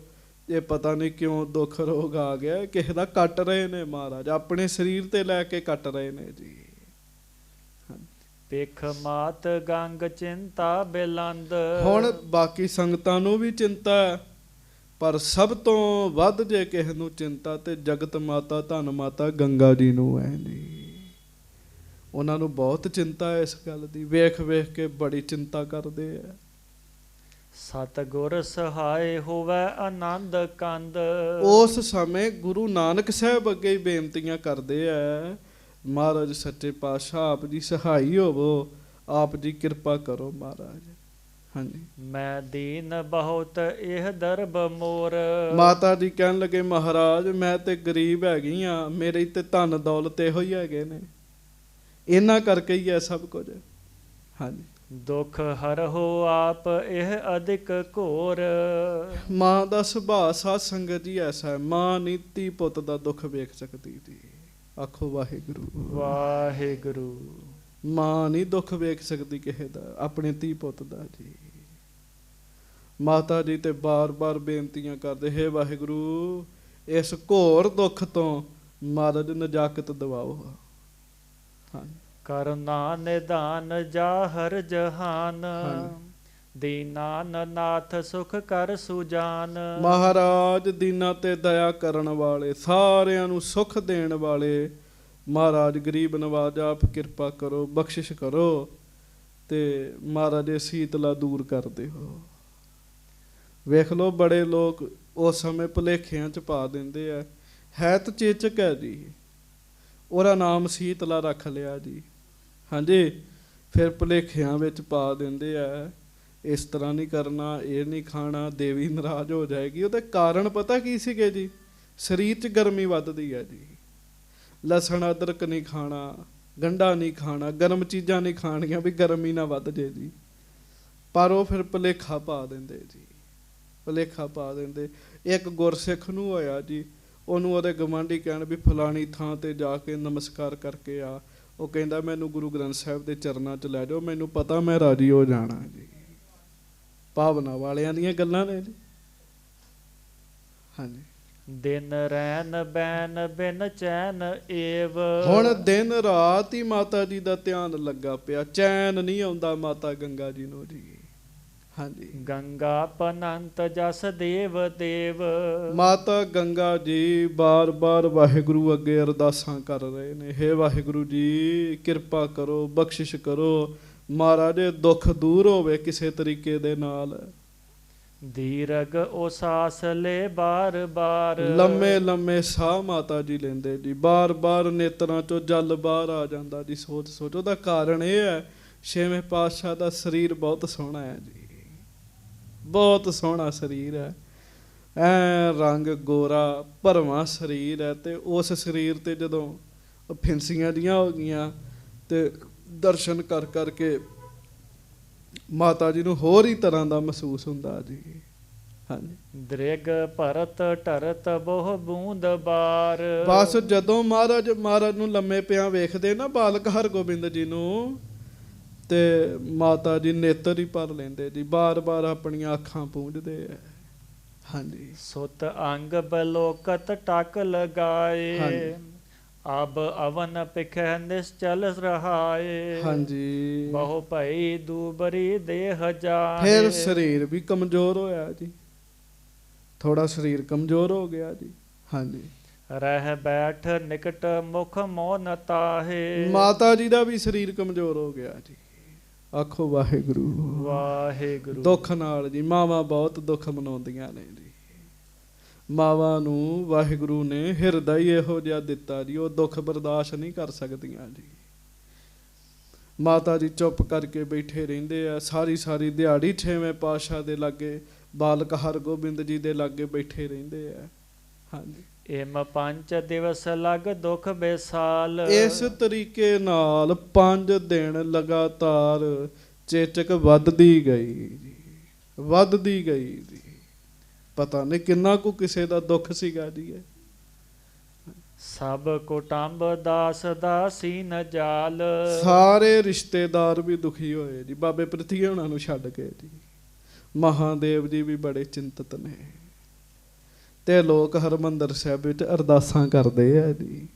ਇਹ ਪਤਾ ਨਹੀਂ ਕਿਉਂ ਦੁੱਖ ਰੋਗ ਆ ਗਿਆ, ਕਿਸੇ ਦਾ ਕੱਟ ਰਹੇ ਨੇ ਮਹਾਰਾਜ, ਆਪਣੇ ਸਰੀਰ ਤੇ ਲੈ ਕੇ ਕੱਟ ਰਹੇ ਨੇ ਜੀ।
ਪਿਖ ਮਾਤ ਗੰਗ ਚਿੰਤਾ ਬੇਲੰਦ।
ਹੁਣ ਬਾਕੀ ਸੰਗਤਾਂ ਨੂੰ ਵੀ ਚਿੰਤਾ ਹੈ, ਪਰ ਸਭ ਤੋਂ ਵੱਧ ਜੇ ਕਿਸੇ ਨੂੰ ਚਿੰਤਾ ਤੇ ਜਗਤ ਮਾਤਾ ਧਨ ਮਾਤਾ ਗੰਗਾ ਜੀ ਨੂੰ ਹੈ ਜੀ। ਉਹਨਾਂ ਨੂੰ ਬਹੁਤ ਚਿੰਤਾ ਹੈ ਇਸ ਗੱਲ ਦੀ, ਵੇਖ ਵੇਖ ਕੇ ਬੜੀ ਚਿੰਤਾ ਕਰਦੇ ਆ।
ਸਤਿਗੁਰ ਸਹਾਇ ਹੋਵੇ ਆਨੰਦ ਕੰਦ।
ਉਸ ਸਮੇਂ ਗੁਰੂ ਨਾਨਕ ਸਾਹਿਬ ਅੱਗੇ ਹੀ ਬੇਨਤੀਆਂ ਕਰਦੇ ਆ, ਮਹਾਰਾਜ ਸੱਚੇ ਪਾਤਸ਼ਾਹ ਆਪ ਜੀ ਸਹਾਈ ਹੋਵੋ, ਆਪ ਜੀ ਕਿਰਪਾ ਕਰੋ ਮਹਾਰਾਜ। ਹਾਂਜੀ,
ਮੈਂ ਦੀਨ ਬਹੁਤ ਇਹ ਦਰਬ ਮੋਰ।
ਮਾਤਾ ਜੀ ਕਹਿਣ ਲੱਗੇ ਮਹਾਰਾਜ ਮੈਂ ਤੇ ਗਰੀਬ ਹੈਗੀ ਆ, ਮੇਰੇ ਤੇ ਧਨ ਦੌਲਤ ਇਹੋ ਹੀ ਹੈਗੇ ਨੇ, ਇਹਨਾਂ ਕਰਕੇ ਹੀ ਹੈ ਸਭ ਕੁਝ। ਹਾਂਜੀ,
ਦੁੱਖ ਹਰਹੁ ਆਪ ਇਹ ਅਧਿਕ ਘੋਰ।
ਮਾਂ ਦਾ ਸੁਭਾਅ ਸਾਧ ਸੰਗਤ ਜੀ ਐਸਾ ਹੈ, ਮਾਂ ਨੀ ਧੀ ਪੁੱਤ ਦਾ ਦੁੱਖ ਵੇਖ ਸਕਦੀ ਜੀ। ਆਖੋ ਵਾਹਿਗੁਰੂ
ਵਾਹਿਗੁਰੂ।
ਮਾਂ ਨਹੀਂ ਦੁੱਖ ਵੇਖ ਸਕਦੀ ਕਿਸੇ ਦਾ, ਆਪਣੇ ਧੀ ਪੁੱਤ ਦਾ ਜੀ। ਮਾਤਾ ਜੀ ਤੇ ਬਾਰ-ਬਾਰ ਬੇਨਤੀਆਂ ਕਰਦੇ, ਹੇ ਵਾਹਿਗੁਰੂ ਇਸ ਘੋਰ ਦੁੱਖ ਤੋਂ ਮਹਾਰਾਜ ਨਜਾਕਤ ਦਿਵਾਓ। ਹਾਂਜੀ,
ਕਰੁਣਾ ਨਿਧਾਨ ਜਾਹਰ ਜਹਾਨ। ਦੀਨਾਨ ਨਾਥ ਸੁਖ ਕਰ ਸੁਜਾਨ।
ਮਹਾਰਾਜ ਦੀਨਾਂ ਤੇ ਦਇਆ ਕਰਨ ਵਾਲੇ, ਸਾਰਿਆਂ ਨੂੰ ਸੁਖ ਦੇਣ ਵਾਲੇ ਮਹਾਰਾਜ ਗਰੀਬ ਨਵਾਜ ਆਪ ਕਿਰਪਾ ਕਰੋ, ਬਖਸ਼ਿਸ਼ ਕਰੋ ਤੇ ਮਹਾਰਾਜ ਇਹ ਸੀਤਲਾ ਦੂਰ ਕਰ ਦਿਓ। ਵੇਖ ਲਓ ਬੜੇ ਲੋਕ ਉਸ ਸਮੇਂ ਭੁਲੇਖਿਆਂ ਚ ਪਾ ਦਿੰਦੇ ਆ, ਹੈ ਤਾਂ ਚੇਚਕ ਹੈ ਜੀ, ਉਹਦਾ ਨਾਮ ਸੀਤਲਾ ਰੱਖ ਲਿਆ ਜੀ। ਹਾਂਜੀ, ਫਿਰ ਭੁਲੇਖਿਆਂ ਵਿੱਚ ਪਾ ਦਿੰਦੇ ਆ ਇਸ ਤਰ੍ਹਾਂ ਨਹੀਂ ਕਰਨਾ, ਇਹ ਨਹੀਂ ਖਾਣਾ, ਦੇਵੀ ਨਾਰਾਜ਼ ਹੋ ਜਾਏਗੀ। ਉਹਦੇ ਕਾਰਨ ਪਤਾ ਕੀ ਸੀਗੇ ਜੀ? ਸਰੀਰ 'ਚ ਗਰਮੀ ਵੱਧਦੀ ਹੈ ਜੀ। ਲਸਣ ਅਦਰਕ ਨਹੀਂ ਖਾਣਾ, ਗੰਢਾ ਨਹੀਂ ਖਾਣਾ, ਗਰਮ ਚੀਜ਼ਾਂ ਨਹੀਂ ਖਾਣੀਆਂ ਵੀ ਗਰਮੀ ਨਾ ਵੱਧ ਜੇ ਜੀ। ਪਰ ਉਹ ਫਿਰ ਭੁਲੇਖਾ ਪਾ ਦਿੰਦੇ ਜੀ, ਭੁਲੇਖਾ ਪਾ ਦਿੰਦੇ। ਇੱਕ ਗੁਰਸਿੱਖ ਨੂੰ ਹੋਇਆ ਜੀ, ਉਹਨੂੰ ਉਹਦੇ ਗਵਾਂਢੀ ਕਹਿਣ ਵੀ ਫਲਾਣੀ ਥਾਂ ਤੇ ਜਾ ਕੇ ਨਮਸਕਾਰ ਕਰਕੇ ਆ। ਉਹ ਕਹਿੰਦਾ ਮੈਨੂੰ ਗੁਰੂ ਗ੍ਰੰਥ ਸਾਹਿਬ ਦੇ ਚਰਨਾਂ 'ਚ ਲੈ ਜਾਓ, ਮੈਨੂੰ ਪਤਾ ਮੈਂ ਰਾਜੀ ਹੋ ਜਾਣਾ ਜੀ। ਭਾਵਨਾ ਵਾਲਿਆਂ ਦੀਆਂ ਗੱਲਾਂ ਨੇ ਜੀ। ਹਾਂਜੀ,
ਦਿਨ ਰੈਨ ਬੈਨ ਬਿਨ ਚੈਨ ਏਵ।
ਹੁਣ ਦਿਨ ਰਾਤ ਹੀ ਮਾਤਾ ਜੀ ਦਾ ਧਿਆਨ ਲੱਗਾ ਪਿਆ, ਚੈਨ ਨਹੀਂ ਆਉਂਦਾ ਮਾਤਾ ਗੰਗਾ ਜੀ ਨੂੰ ਜੀ। ਹਾਂਜੀ,
ਗੰਗਾ ਪਨੰਤ ਜਸ ਦੇਵ ਦੇਵ।
ਮਾਤਾ ਗੰਗਾ ਜੀ ਬਾਰ-ਬਾਰ ਵਾਹਿਗੁਰੂ ਅੱਗੇ ਅਰਦਾਸਾਂ ਕਰ ਰਹੇ ਨੇ, ਹੇ ਵਾਹਿਗੁਰੂ ਜੀ ਕਿਰਪਾ ਕਰੋ, ਬਖਸ਼ਿਸ਼ ਕਰੋ, ਮਹਾਰਾਜ ਦੁੱਖ ਦੂਰ ਹੋਵੇ ਕਿਸੇ ਤਰੀਕੇ ਦੇ ਨਾਲ।
ਦੀਰਘ ਉਸਾਸ ਲੈ ਬਾਰ ਬਾਰ।
ਲੰਮੇ ਲੰਮੇ ਸਾਹ ਮਾਤਾ ਜੀ ਲੈਂਦੇ ਜੀ, ਬਾਰ-ਬਾਰ ਨੇਤਰਾਂ ਚੋਂ ਜਲ ਬਾਹਰ ਆ ਜਾਂਦਾ ਜੀ। ਸੋਚ ਸੋਚ ਉਹਦਾ ਕਾਰਨ ਇਹ ਹੈ, ਛੇਵੇਂ ਪਾਤਸ਼ਾਹ ਦਾ ਸਰੀਰ ਬਹੁਤ ਸੋਹਣਾ ਹੈ ਜੀ, ਬਹੁਤ ਸੋਹਣਾ ਸਰੀਰ ਹੈ, ਐ ਰੰਗ ਗੋਰਾ ਭਰਵਾਂ ਸਰੀਰ ਹੈ। ਤੇ ਉਸ ਸਰੀਰ ਤੇ ਜਦੋਂ ਫਿੰਸੀਆਂ ਜੀਆਂ ਹੋ ਗਈਆਂ ਤੇ ਦਰਸ਼ਨ ਕਰ ਕਰਕੇ ਮਾਤਾ ਜੀ ਨੂੰ ਹੋਰ ਹੀ ਤਰ੍ਹਾਂ ਦਾ ਮਹਿਸੂਸ ਹੁੰਦਾ ਜੀ। ਹਾਂਜੀ,
ਦ੍ਰਿਗ ਭਰਤ ਟਰਤ ਬਹੁ ਬੂੰਦ ਬਾਰ।
ਬਸ ਜਦੋਂ ਮਹਾਰਾਜ ਨੂੰ ਲੰਮੇ ਪਿਆ ਵੇਖਦੇ ਨਾ ਬਾਲਕ ਹਰਗੋਬਿੰਦ ਜੀ ਨੂੰ, ਤੇ ਮਾਤਾ ਜੀ ਨੇਤਰ ਹੀ ਭਰ ਲੈਂਦੇ ਜੀ, ਬਾਰ-ਬਾਰ ਆਪਣੀਆਂ ਅੱਖਾਂ ਪੂੰਝਦੇ ਆ। ਹਾਂਜੀ,
ਸੁਤ ਅੰਗ ਬਲੋਕਤ ਟਕ ਲਗਾਏ।
ਹਾਂਜੀ,
ਅਬ ਅਵਨ ਪਿਖੈ ਨਿਸ਼ਚਲ ਰਹਾਏ।
ਹਾਂਜੀ,
ਬਹੁ ਭਈ ਦੂਬਰੀ ਦੇਹ ਜਾਏ।
ਫਿਰ ਸਰੀਰ ਵੀ ਕਮਜ਼ੋਰ ਹੋਇਆ ਜੀ। ਥੋੜਾ ਸਰੀਰ ਕਮਜ਼ੋਰ ਹੋ ਗਿਆ ਜੀ। ਹਾਂਜੀ,
ਰਹਿ ਬੈਠ ਨਿਕਟ ਮੁਖ ਮੋਨ ਤਾਹੇ।
ਮਾਤਾ ਜੀ ਦਾ ਵੀ ਸਰੀਰ ਕਮਜ਼ੋਰ ਹੋ ਗਿਆ ਜੀ। ਆਖੋ ਵਾਹਿਗੁਰੂ।
ਵਾਹਿਗੁਰੂ।
ਦੁੱਖ ਨਾਲ ਜੀ ਮਾਵਾਂ ਬਹੁਤ ਦੁੱਖ ਮਨਾਉਂਦੀਆਂ ਨੇ ਜੀ। ਮਾਵਾਂ ਨੂੰ ਵਾਹਿਗੁਰੂ ਨੇ ਹਿਰਦਾ ਹੀ ਇਹੋ ਜਿਹਾ ਦਿੱਤਾ ਜੀ, ਉਹ ਦੁੱਖ ਬਰਦਾਸ਼ਤ ਨਹੀਂ ਕਰ ਸਕਦੀਆਂ ਜੀ। ਮਾਤਾ ਜੀ ਚੁੱਪ ਕਰਕੇ ਬੈਠੇ ਰਹਿੰਦੇ ਆ ਸਾਰੀ ਸਾਰੀ ਦਿਹਾੜੀ। 6ਵੇਂ ਪਾਤਸ਼ਾਹ ਦੇ ਲਾਗੇ ਬਾਲਕ ਹਰਗੋਬਿੰਦ ਜੀ ਦੇ ਲਾਗੇ ਬੈਠੇ ਰਹਿੰਦੇ ਆ। ਹਾਂਜੀ,
ਇਮ 5 ਦਿਵਸ ਲਗ ਦੁਖ ਬੇਸਾਲ।
ਇਸ ਤਰੀਕੇ ਨਾਲ 5 ਦਿਨ ਲਗਾਤਾਰ ਚੇਚਕ ਵੱਧਦੀ ਗਈ ਜੀ, ਵੱਧਦੀ ਗਈ ਜੀ। ਪਤਾ ਨਹੀਂ ਕਿੰਨਾ ਕੁ ਕਿਸੇ ਦਾ ਦੁੱਖ ਸੀਗਾ ਜੀ ਇਹ।
ਸਭ ਕੁਟੰਬ ਦਾਸ ਦਾਸੀ ਨ ਜਾਲ।
ਸਾਰੇ ਰਿਸ਼ਤੇਦਾਰ ਵੀ ਦੁਖੀ ਹੋਏ ਜੀ ਬਾਬੇ ਪ੍ਰਿਥੀ ਹੋਣਾ ਨੂੰ ਛੱਡ ਕੇ ਜੀ। ਮਹਾਦੇਵ ਜੀ ਵੀ ਬੜੇ ਚਿੰਤਤ ਨੇ ਤੇ ਲੋਕ ਹਰਿਮੰਦਰ ਸਾਹਿਬ ਵਿੱਚ ਅਰਦਾਸਾਂ ਕਰਦੇ ਆ ਜੀ।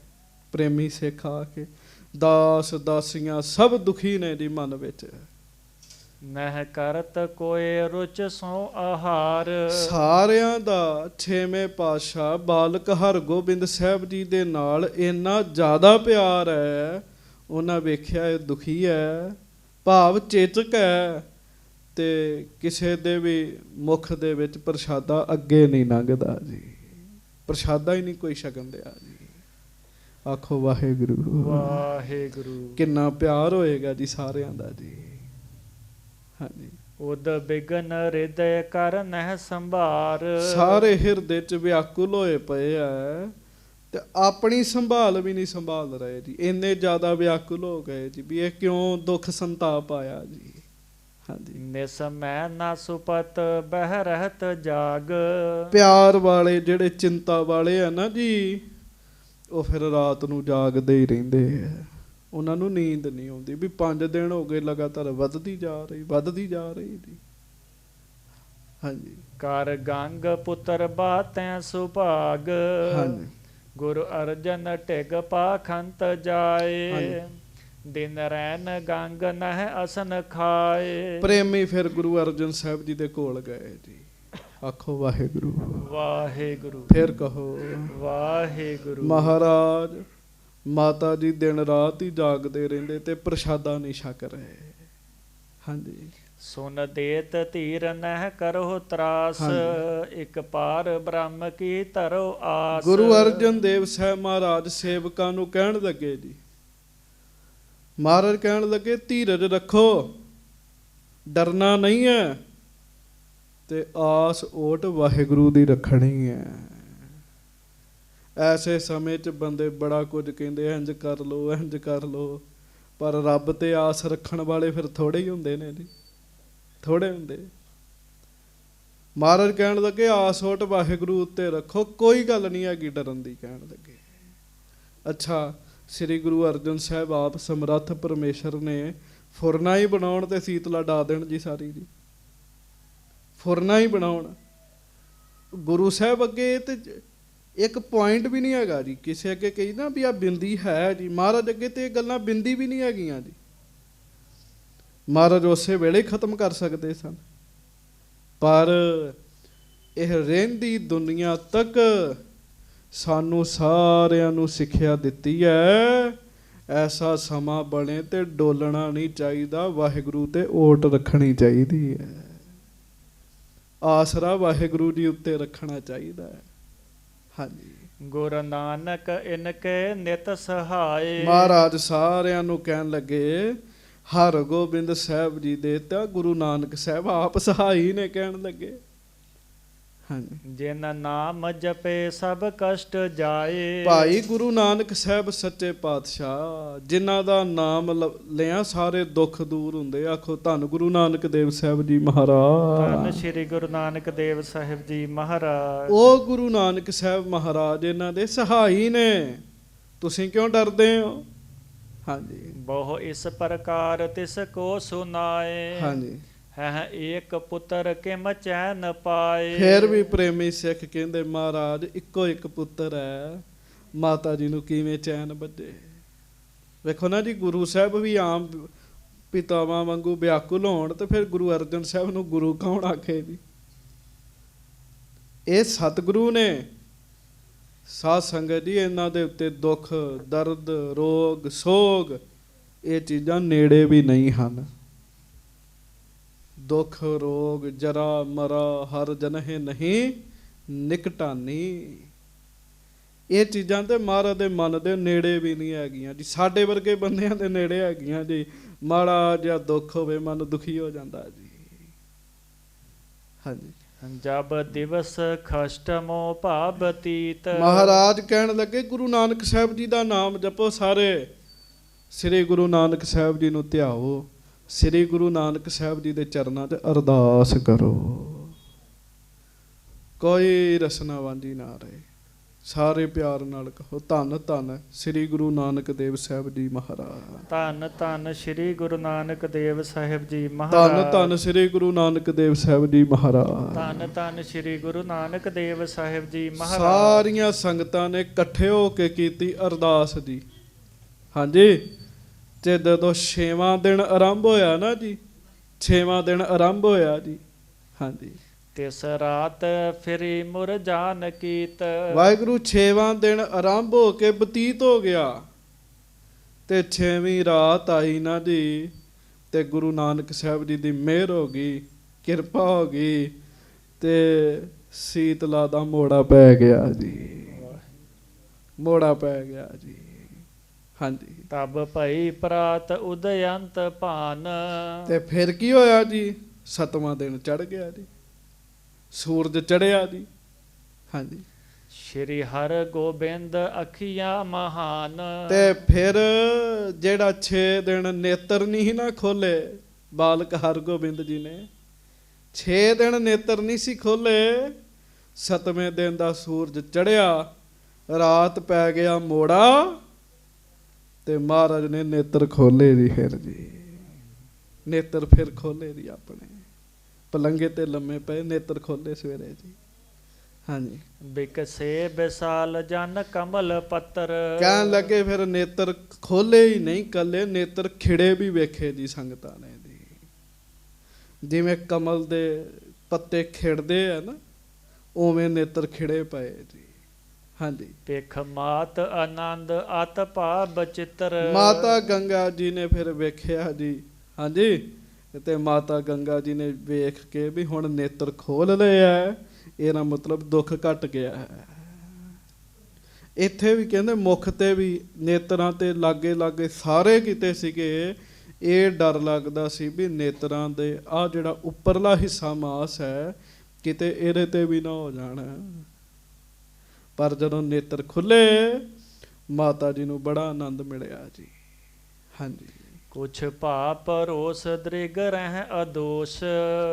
ਪ੍ਰੇਮੀ ਸਿੱਖ ਆ ਕੇ ਦਾਸ ਦਾਸੀਆਂ ਸਭ ਦੁਖੀ ਨੇ ਜੀ ਮਨ ਵਿੱਚ।
ਨਹਿ ਕਰਤ ਕੋਏ ਰੁਚ ਸੋ ਆਹਾਰ।
ਸਾਰਿਆਂ ਦਾ 6ਵੇਂ ਪਾਤਸ਼ਾਹ ਬਾਲਕ ਹਰਗੋਬਿੰਦ ਸਾਹਿਬ ਜੀ ਦੇ ਨਾਲ ਇੰਨਾ ਜ਼ਿਆਦਾ ਪਿਆਰ ਹੈ। ਉਹਨਾਂ ਵੇਖਿਆ ਇਹ ਦੁਖੀ ਹੈ, ਭਾਵ ਚੇਚਕ ਹੈ, ਤੇ ਕਿਸੇ ਦੇ ਵੀ ਮੁਖ ਦੇ ਵਿੱਚ ਪ੍ਰਸ਼ਾਦਾ ਅੱਗੇ ਨਹੀਂ ਲੰਘਦਾ ਜੀ। ਪ੍ਰਸ਼ਾਦਾ ਹੀ ਨਹੀਂ ਕੋਈ ਛਕਣ ਦਿਆ ਜੀ। ਆਖੋ ਵਾਹਿਗੁਰੂ।
ਵਾਹਿਗੁਰੂ।
ਕਿੰਨਾ ਪਿਆਰ ਹੋਏਗਾ ਜੀ ਸਾਰਿਆਂ ਦਾ ਜੀ। ਹਾਂਜੀ,
ਉਦ ਬਿਗਨ ਹਿਰਦੈ ਕਰ ਨਹਿ ਸੰਭਾਰ।
ਸਾਰੇ ਹਿਰਦੇ ਚ ਵਿਆਕੁਲ ਹੋਏ ਪਏ ਆ ਤੇ ਆਪਣੀ ਸੰਭਾਲ ਵੀ ਨਹੀਂ ਸੰਭਾਲ ਰਹੇ ਜੀ। ਇੰਨੇ ਜ਼ਿਆਦਾ ਵਿਆਕੁਲ ਹੋ ਗਏ ਜੀ ਵੀ ਇਹ ਕਿਉਂ ਦੁੱਖ ਸੰਤਾਪ ਆਇਆ ਜੀ। ਹਾਂਜੀ,
ਨਿਸਮੈ ਨਾ ਸੁਪਤ ਬਹਿ ਰਹਿਤ ਜਾਗ।
ਪਿਆਰ ਵਾਲੇ ਜਿਹੜੇ ਚਿੰਤਾ ਵਾਲੇ ਆ ਨਾ ਜੀ, ਉਹ ਫਿਰ ਰਾਤ ਨੂੰ ਜਾਗਦੇ ਹੀ ਰਹਿੰਦੇ ਆ। ਉਹਨਾਂ ਨੂੰ ਨੀਂਦ ਨਹੀਂ ਆਉਂਦੀ ਵੀ 5 ਦਿਨ ਹੋ ਗਏ ਲਗਾਤਾਰ ਵੱਧਦੀ ਜਾ ਰਹੀ, ਵੱਧਦੀ ਜਾ ਰਹੀ ਜੀ। ਹਾਂਜੀ,
ਕਰ ਗੰਗ ਪੁੱਤਰ ਬਾਤੈ ਸੁਭਾਗ।
ਹਾਂਜੀ,
ਗੁਰੂ ਅਰਜਨ ਟਿਗ ਪਾਖੰਤ ਜਾਏ।
ਹਾਂਜੀ।
ਦਿਨ ਰੈਨ ਗੰਗ ਨਹਿ ਅਸਨ ਖਾਏ।
ਪ੍ਰੇਮੀ ਫਿਰ ਗੁਰੂ ਅਰਜਨ ਸਾਹਿਬ ਜੀ ਦੇ ਕੋਲ ਗਏ ਜੀ। ਆਖੋ ਵਾਹਿਗੁਰੂ।
ਵਾਹਿਗੁਰੂ।
ਫਿਰ ਕਹੋ
ਵਾਹਿਗੁਰੂ।
ਮਹਾਰਾਜ ਮਾਤਾ ਜੀ ਦਿਨ ਰਾਤ ਹੀ ਜਾਗਦੇ ਰਹਿੰਦੇ ਤੇ ਪ੍ਰਸ਼ਾਦਾ ਨਹੀਂ ਛਕ ਰਹੇ। ਹਾਂਜੀ,
ਸੁਨ ਦੇਤ ਧੀਰ ਨਹਿ ਕਰੋ ਤਰਾਸ। ਇੱਕ ਪਾਰ ਬ੍ਰਹਮ ਕੀ ਧਰੋ ਆਸ।
ਗੁਰੂ ਅਰਜਨ ਦੇਵ ਸਾਹਿਬ ਮਹਾਰਾਜ ਸੇਵਕਾਂ ਨੂੰ ਕਹਿਣ ਲੱਗੇ ਜੀ, ਮਹਾਰਾਜ ਕਹਿਣ ਲੱਗੇ ਧੀਰਜ ਰੱਖੋ, ਡਰਨਾ ਨਹੀਂ ਹੈ ਤੇ ਆਸ ਓਟ ਵਾਹਿਗੁਰੂ ਦੀ ਰੱਖਣੀ ਹੈ। ਐਸੇ ਸਮੇਂ 'ਚ ਬੰਦੇ ਬੜਾ ਕੁਝ ਕਹਿੰਦੇ ਇੰਝ ਕਰ ਲੋ ਇੰਝ ਕਰ ਲੋ, ਪਰ ਰੱਬ ਤੇ ਆਸ ਰੱਖਣ ਵਾਲੇ ਫਿਰ ਥੋੜੇ ਹੀ ਹੁੰਦੇ ਨੇ ਜੀ, ਥੋੜੇ ਹੁੰਦੇ। ਮਹਾਰਾਜ ਕਹਿਣ ਲੱਗੇ ਆਸ ਓਟ ਵਾਹਿਗੁਰੂ ਉੱਤੇ ਰੱਖੋ, ਕੋਈ ਗੱਲ ਨਹੀਂ ਹੈਗੀ ਡਰਨ ਦੀ। ਕਹਿਣ ਲੱਗੇ ਅੱਛਾ, ਸ੍ਰੀ ਗੁਰੂ ਅਰਜਨ ਸਾਹਿਬ ਆਪ ਸਮਰੱਥ ਪਰਮੇਸ਼ਰ ਨੇ ਫੁਰਨਾ ਹੀ ਬਣਾਉਣ ਤੇ ਸੀਤਲਾ ਡਾ ਦੇਣ ਜੀ ਸਾਰੀ ਜੀ। ਫੁਰਨਾ ਹੀ ਬਣਾਉਣ ਗੁਰੂ ਸਾਹਿਬ ਅੱਗੇ ਤੇ ਇੱਕ ਪੁਆਇੰਟ ਵੀ ਨਹੀਂ ਹੈਗਾ ਜੀ। ਕਿਸੇ ਅੱਗੇ ਕਹੀ ਨਾ ਵੀ ਆ ਬਿੰਦੀ ਹੈ ਜੀ, ਮਹਾਰਾਜ ਅੱਗੇ ਤੇ ਇਹ ਗੱਲਾਂ ਬਿੰਦੀ ਵੀ ਨਹੀਂ ਹੈਗੀਆਂ ਜੀ। ਮਹਾਰਾਜ ਉਸੇ ਵੇਲੇ ਖਤਮ ਕਰ ਸਕਦੇ ਸਨ, ਪਰ ਇਹ ਰਹਿੰਦੀ ਦੁਨੀਆ ਤੱਕ ਸਾਨੂੰ ਸਾਰਿਆਂ ਨੂੰ ਸਿੱਖਿਆ ਦਿੱਤੀ ਹੈ ਐਸਾ ਸਮਾਂ ਬਣੇ ਤੇ ਡੋਲਣਾ ਨਹੀਂ ਚਾਹੀਦਾ, ਵਾਹਿਗੁਰੂ ਤੇ ਓਟ ਰੱਖਣੀ ਚਾਹੀਦੀ ਹੈ। ਆਸਰਾ ਵਾਹਿਗੁਰੂ ਜੀ ਉੱਤੇ ਰੱਖਣਾ ਚਾਹੀਦਾ ਹੈ। ਹਾਂਜੀ,
ਗੁਰੂ ਨਾਨਕ ਇਨਕੇ ਨਿਤ ਸਹਾਏ।
ਮਹਾਰਾਜ ਸਾਰਿਆਂ ਨੂੰ ਕਹਿਣ ਲੱਗੇ ਹਰਗੋਬਿੰਦ ਸਾਹਿਬ ਜੀ ਦੇ ਤਾਂ ਗੁਰੂ ਨਾਨਕ ਸਾਹਿਬ ਆਪ ਸਹਾਈ ਨੇ। ਕਹਿਣ ਲੱਗੇ ਹਾਂਜੀ,
ਜਿਨ ਨਾਮ ਜਪੇ ਸਭ ਕਸ਼ਟ ਜਾਏ।
ਭਾਈ ਗੁਰੂ ਨਾਨਕ ਸਾਹਿਬ ਸੱਚੇ ਪਾਤਸ਼ਾਹ ਜਿਨ੍ਹਾਂ ਦਾ ਨਾਮ ਲਿਆ ਸਾਰੇ ਦੁੱਖ ਦੂਰ ਹੁੰਦੇ। ਆਖੋ ਧੰਨ ਗੁਰੂ ਨਾਨਕ ਦੇਵ ਸਾਹਿਬ ਜੀ ਮਹਾਰਾਜ।
ਧੰਨ ਸ਼੍ਰੀ ਗੁਰੂ ਨਾਨਕ ਦੇਵ ਸਾਹਿਬ ਜੀ ਮਹਾਰਾਜ।
ਉਹ ਗੁਰੂ ਨਾਨਕ ਸਾਹਿਬ ਮਹਾਰਾਜ ਇਹਨਾਂ ਦੇ ਸਹਾਈ ਨੇ। ਤੁਸੀਂ ਕਿਉਂ ਡਰਦੇ ਹੋ? ਹਾਂਜੀ,
ਬਹੁ ਇਸ ਪ੍ਰਕਾਰ ਤਿਸ ਕੋ ਸੁਨਾਏ।
ਹਾਂਜੀ,
ਹੈ ਏਕ ਪੁੱਤਰ ਕਿਮ ਚੈਨ ਪਾਏ।
ਫਿਰ ਵੀ ਪ੍ਰੇਮੀ ਸਿੱਖ ਕਹਿੰਦੇ ਮਹਾਰਾਜ ਇੱਕੋ ਇੱਕ ਪੁੱਤਰ ਹੈ, ਮਾਤਾ ਜੀ ਨੂੰ ਕਿਵੇਂ ਚੈਨ ਬੱਝੇ। ਵੇਖੋ ਨਾ ਜੀ, ਗੁਰੂ ਸਾਹਿਬ ਵੀ ਆਮ ਪਿਤਾਵਾਂ ਵਾਂਗੂ ਵਿਆਕੁਲ ਹੋਣ ਤੇ ਫਿਰ ਗੁਰੂ ਅਰਜਨ ਸਾਹਿਬ ਨੂੰ ਗੁਰੂ ਕੌਣ ਆਖੇ ਜੀ। ਇਹ ਸਤਿਗੁਰੂ ਨੇ ਸਾਧ ਸੰਗਤ ਜੀ, ਇਹਨਾਂ ਦੇ ਉੱਤੇ ਦੁੱਖ ਦਰਦ ਰੋਗ ਸੋਗ ਇਹ ਚੀਜ਼ਾਂ ਨੇੜੇ ਵੀ ਨਹੀਂ ਹਨ। ਦੁੱਖ ਰੋਗ ਜਰਾ ਮਰਾ ਹਰ ਜਨਹਿ ਨਹੀਂ ਨਿਕਟਾਨੀ, ਇਹ ਚੀਜ਼ਾਂ ਤੇ ਮਹਾਰਾਜ ਦੇ ਮਨ ਦੇ ਨੇੜੇ ਵੀ ਨਹੀਂ ਹੈਗੀਆਂ ਜੀ। ਸਾਡੇ ਵਰਗੇ ਬੰਦਿਆਂ ਦੇ ਨੇੜੇ ਹੈਗੀਆਂ ਜੀ। ਮਾੜਾ ਜਿਹਾ ਦੁੱਖ ਹੋਵੇ ਮਨ ਦੁਖੀ ਹੋ ਜਾਂਦਾ ਜੀ। ਹਾਂਜੀ।
ਜਬ ਦਿਵਸ ਖਸ਼ਟਮੋ ਭਾਵ ਬਤੀਤ।
ਮਹਾਰਾਜ ਕਹਿਣ ਲੱਗੇ ਗੁਰੂ ਨਾਨਕ ਸਾਹਿਬ ਜੀ ਦਾ ਨਾਮ ਜਪੋ ਸਾਰੇ, ਸ੍ਰੀ ਗੁਰੂ ਨਾਨਕ ਸਾਹਿਬ ਜੀ ਨੂੰ ਧਿਆਓ, ਸ੍ਰੀ ਗੁਰੂ ਨਾਨਕ ਸਾਹਿਬ ਜੀ ਦੇ ਚਰਨਾਂ 'ਚ ਅਰਦਾਸ ਕਰੋ, ਕੋਈ ਰਸਨਾ ਵਾਂਝੀ ਨਾ ਰਹੇ। ਸਾਰੇ ਪਿਆਰ ਨਾਲ ਕਹੋ ਧੰਨ ਧੰਨ ਸ੍ਰੀ ਗੁਰੂ ਨਾਨਕ ਦੇਵ ਸਾਹਿਬ ਜੀ ਮਹਾਰਾਜ।
ਧੰਨ ਧੰਨ ਸ੍ਰੀ ਗੁਰੂ ਨਾਨਕ ਦੇਵ ਸਾਹਿਬ ਜੀ ਮਹਾਰਾਜ।
ਧੰਨ ਧੰਨ ਸ੍ਰੀ ਗੁਰੂ ਨਾਨਕ ਦੇਵ ਸਾਹਿਬ ਜੀ ਮਹਾਰਾਜ।
ਧੰਨ ਧੰਨ ਸ੍ਰੀ ਗੁਰੂ ਨਾਨਕ ਦੇਵ ਸਾਹਿਬ ਜੀ ਮਹਾਰਾਜ।
ਸਾਰੀਆਂ ਸੰਗਤਾਂ ਨੇ ਇਕੱਠੇ ਹੋ ਕੇ ਕੀਤੀ ਅਰਦਾਸ ਜੀ। ਹਾਂਜੀ। ਤੇ ਜਦੋਂ 6ਵਾਂ ਦਿਨ ਆਰੰਭ ਹੋਇਆ ਨਾ ਜੀ, 6ਵਾਂ ਦਿਨ ਆਰੰਭ ਹੋਇਆ ਜੀ। ਹਾਂਜੀ।
ਤਿਸ ਰਾਤ ਫਿਰੀ ਮੁਰਜਾਨ ਕੀਤ।
ਵਾਹਿਗੁਰੂ 6ਵਾਂ ਦਿਨ ਆਰੰਭ ਹੋ ਕੇ ਬਤੀਤ ਹੋ ਗਿਆ ਤੇ 6ਵੀਂ ਰਾਤ ਆਈ ਨਾ ਜੀ, ਤੇ ਗੁਰੂ ਨਾਨਕ ਸਾਹਿਬ ਜੀ ਦੀ ਮਿਹਰ ਹੋ ਗਈ, ਕਿਰਪਾ ਹੋ ਗਈ ਤੇ ਸੀਤਲਾ ਦਾ ਮੋੜਾ ਪੈ ਗਿਆ ਜੀ, ਮੋੜਾ ਪੈ ਗਿਆ ਜੀ। ਹਾਂਜੀ।
ਤਬ ਭਈ ਪ੍ਰਾਤ ਉਦਯੰਤ ਭਾਨ।
ਤੇ ਫਿਰ ਕੀ ਹੋਇਆ ਜੀ, 7ਵਾਂ ਦਿਨ ਚੜ ਗਿਆ ਜੀ, ਸੂਰਜ ਚੜਿਆ ਜੀ। ਹਾਂਜੀ।
ਸ਼੍ਰੀ ਹਰ ਗੋਬਿੰਦ ਅਖੀਆਂ ਮਹਾਨ।
ਤੇ ਫਿਰ ਜਿਹੜਾ 6 ਦਿਨ ਨੇਤਰ ਨਹੀਂ ਨਾ ਖੋਲੇ ਬਾਲਕ ਹਰਗੋਬਿੰਦ ਜੀ ਨੇ, 6 ਦਿਨ ਨੇਤਰ ਨਹੀਂ ਸੀ ਖੋਲੇ, 7ਵੇਂ ਦਿਨ ਦਾ ਸੂਰਜ ਚੜਿਆ, ਰਾਤ ਪੈ ਗਿਆ ਮੋੜਾ ਤੇ ਮਹਾਰਾਜ ਨੇ ਨੇਤਰ ਖੋਲੇ ਜੀ। ਫਿਰ ਜੀ ਨੇਤਰ ਫਿਰ ਖੋਲੇ ਜੀ, ਆਪਣੇ ਪਲੰਗੇ ਤੇ ਲੰਮੇ ਪਏ, ਨੇਤਰ ਖੋਲੇ ਸਵੇਰੇ ਜੀ। ਹਾਂਜੀ।
ਬਿਕਸੇ ਵਿਸਾਲ ਜਨ ਕਮਲ ਪੱਤਰ।
ਕਹਿਣ ਲੱਗੇ ਫਿਰ ਨੇਤਰ ਖੋਲੇ ਹੀ ਨਹੀਂ ਕੱਲੇ, ਨੇਤਰ ਖਿੜੇ ਵੀ ਵੇਖੇ ਜੀ ਸੰਗਤਾਂ ਨੇ ਜੀ। ਜਿਵੇਂ ਕਮਲ ਦੇ ਪੱਤੇ ਖਿੜਦੇ ਆ ਨਾ, ਉਵੇਂ ਨੇਤਰ ਖਿੜੇ ਪਏ ਜੀ। ਹਾਂਜੀ।
ਭਿਖ ਮਾਤ ਆਨੰਦ ਅਤ ਭਾਵ ਚਿੱਤਰ।
ਮਾਤਾ ਗੰਗਾ ਜੀ ਨੇ ਫਿਰ ਵੇਖਿਆ ਜੀ। ਹਾਂਜੀ। ਤੇ ਮਾਤਾ ਗੰਗਾ ਜੀ ਨੇ ਵੇਖ ਕੇ ਵੀ ਹੁਣ ਨੇਤਰ ਖੋਲ ਲਏ ਆ, ਇਹਦਾ ਮਤਲਬ ਦੁੱਖ ਘਟ ਗਿਆ ਹੈ। ਇੱਥੇ ਵੀ ਕਹਿੰਦੇ ਮੁਖ ਤੇ ਵੀ ਨੇਤਰਾਂ ਤੇ ਲਾਗੇ ਲਾਗੇ ਸਾਰੇ ਕਿਤੇ ਸੀਗੇ। ਇਹ ਡਰ ਲੱਗਦਾ ਸੀ ਵੀ ਨੇਤਰਾਂ ਦੇ ਆ ਜਿਹੜਾ ਉੱਪਰਲਾ ਹਿੱਸਾ ਮਾਸ ਹੈ ਕਿਤੇ ਇਹਦੇ ਤੇ ਵੀ ਨਾ ਹੋ ਜਾਣਾ। ਪਰ ਜਦੋਂ ਨੇਤਰ ਖੁੱਲੇ ਮਾਤਾ ਜੀ ਨੂੰ ਬੜਾ ਆਨੰਦ ਮਿਲਿਆ ਜੀ। ਹਾਂਜੀ।
ਕੁਛ ਭਾ ਭਰੋਸ ਦ੍ਰਿਗ ਰਹਿ ਅਦੋਸ਼।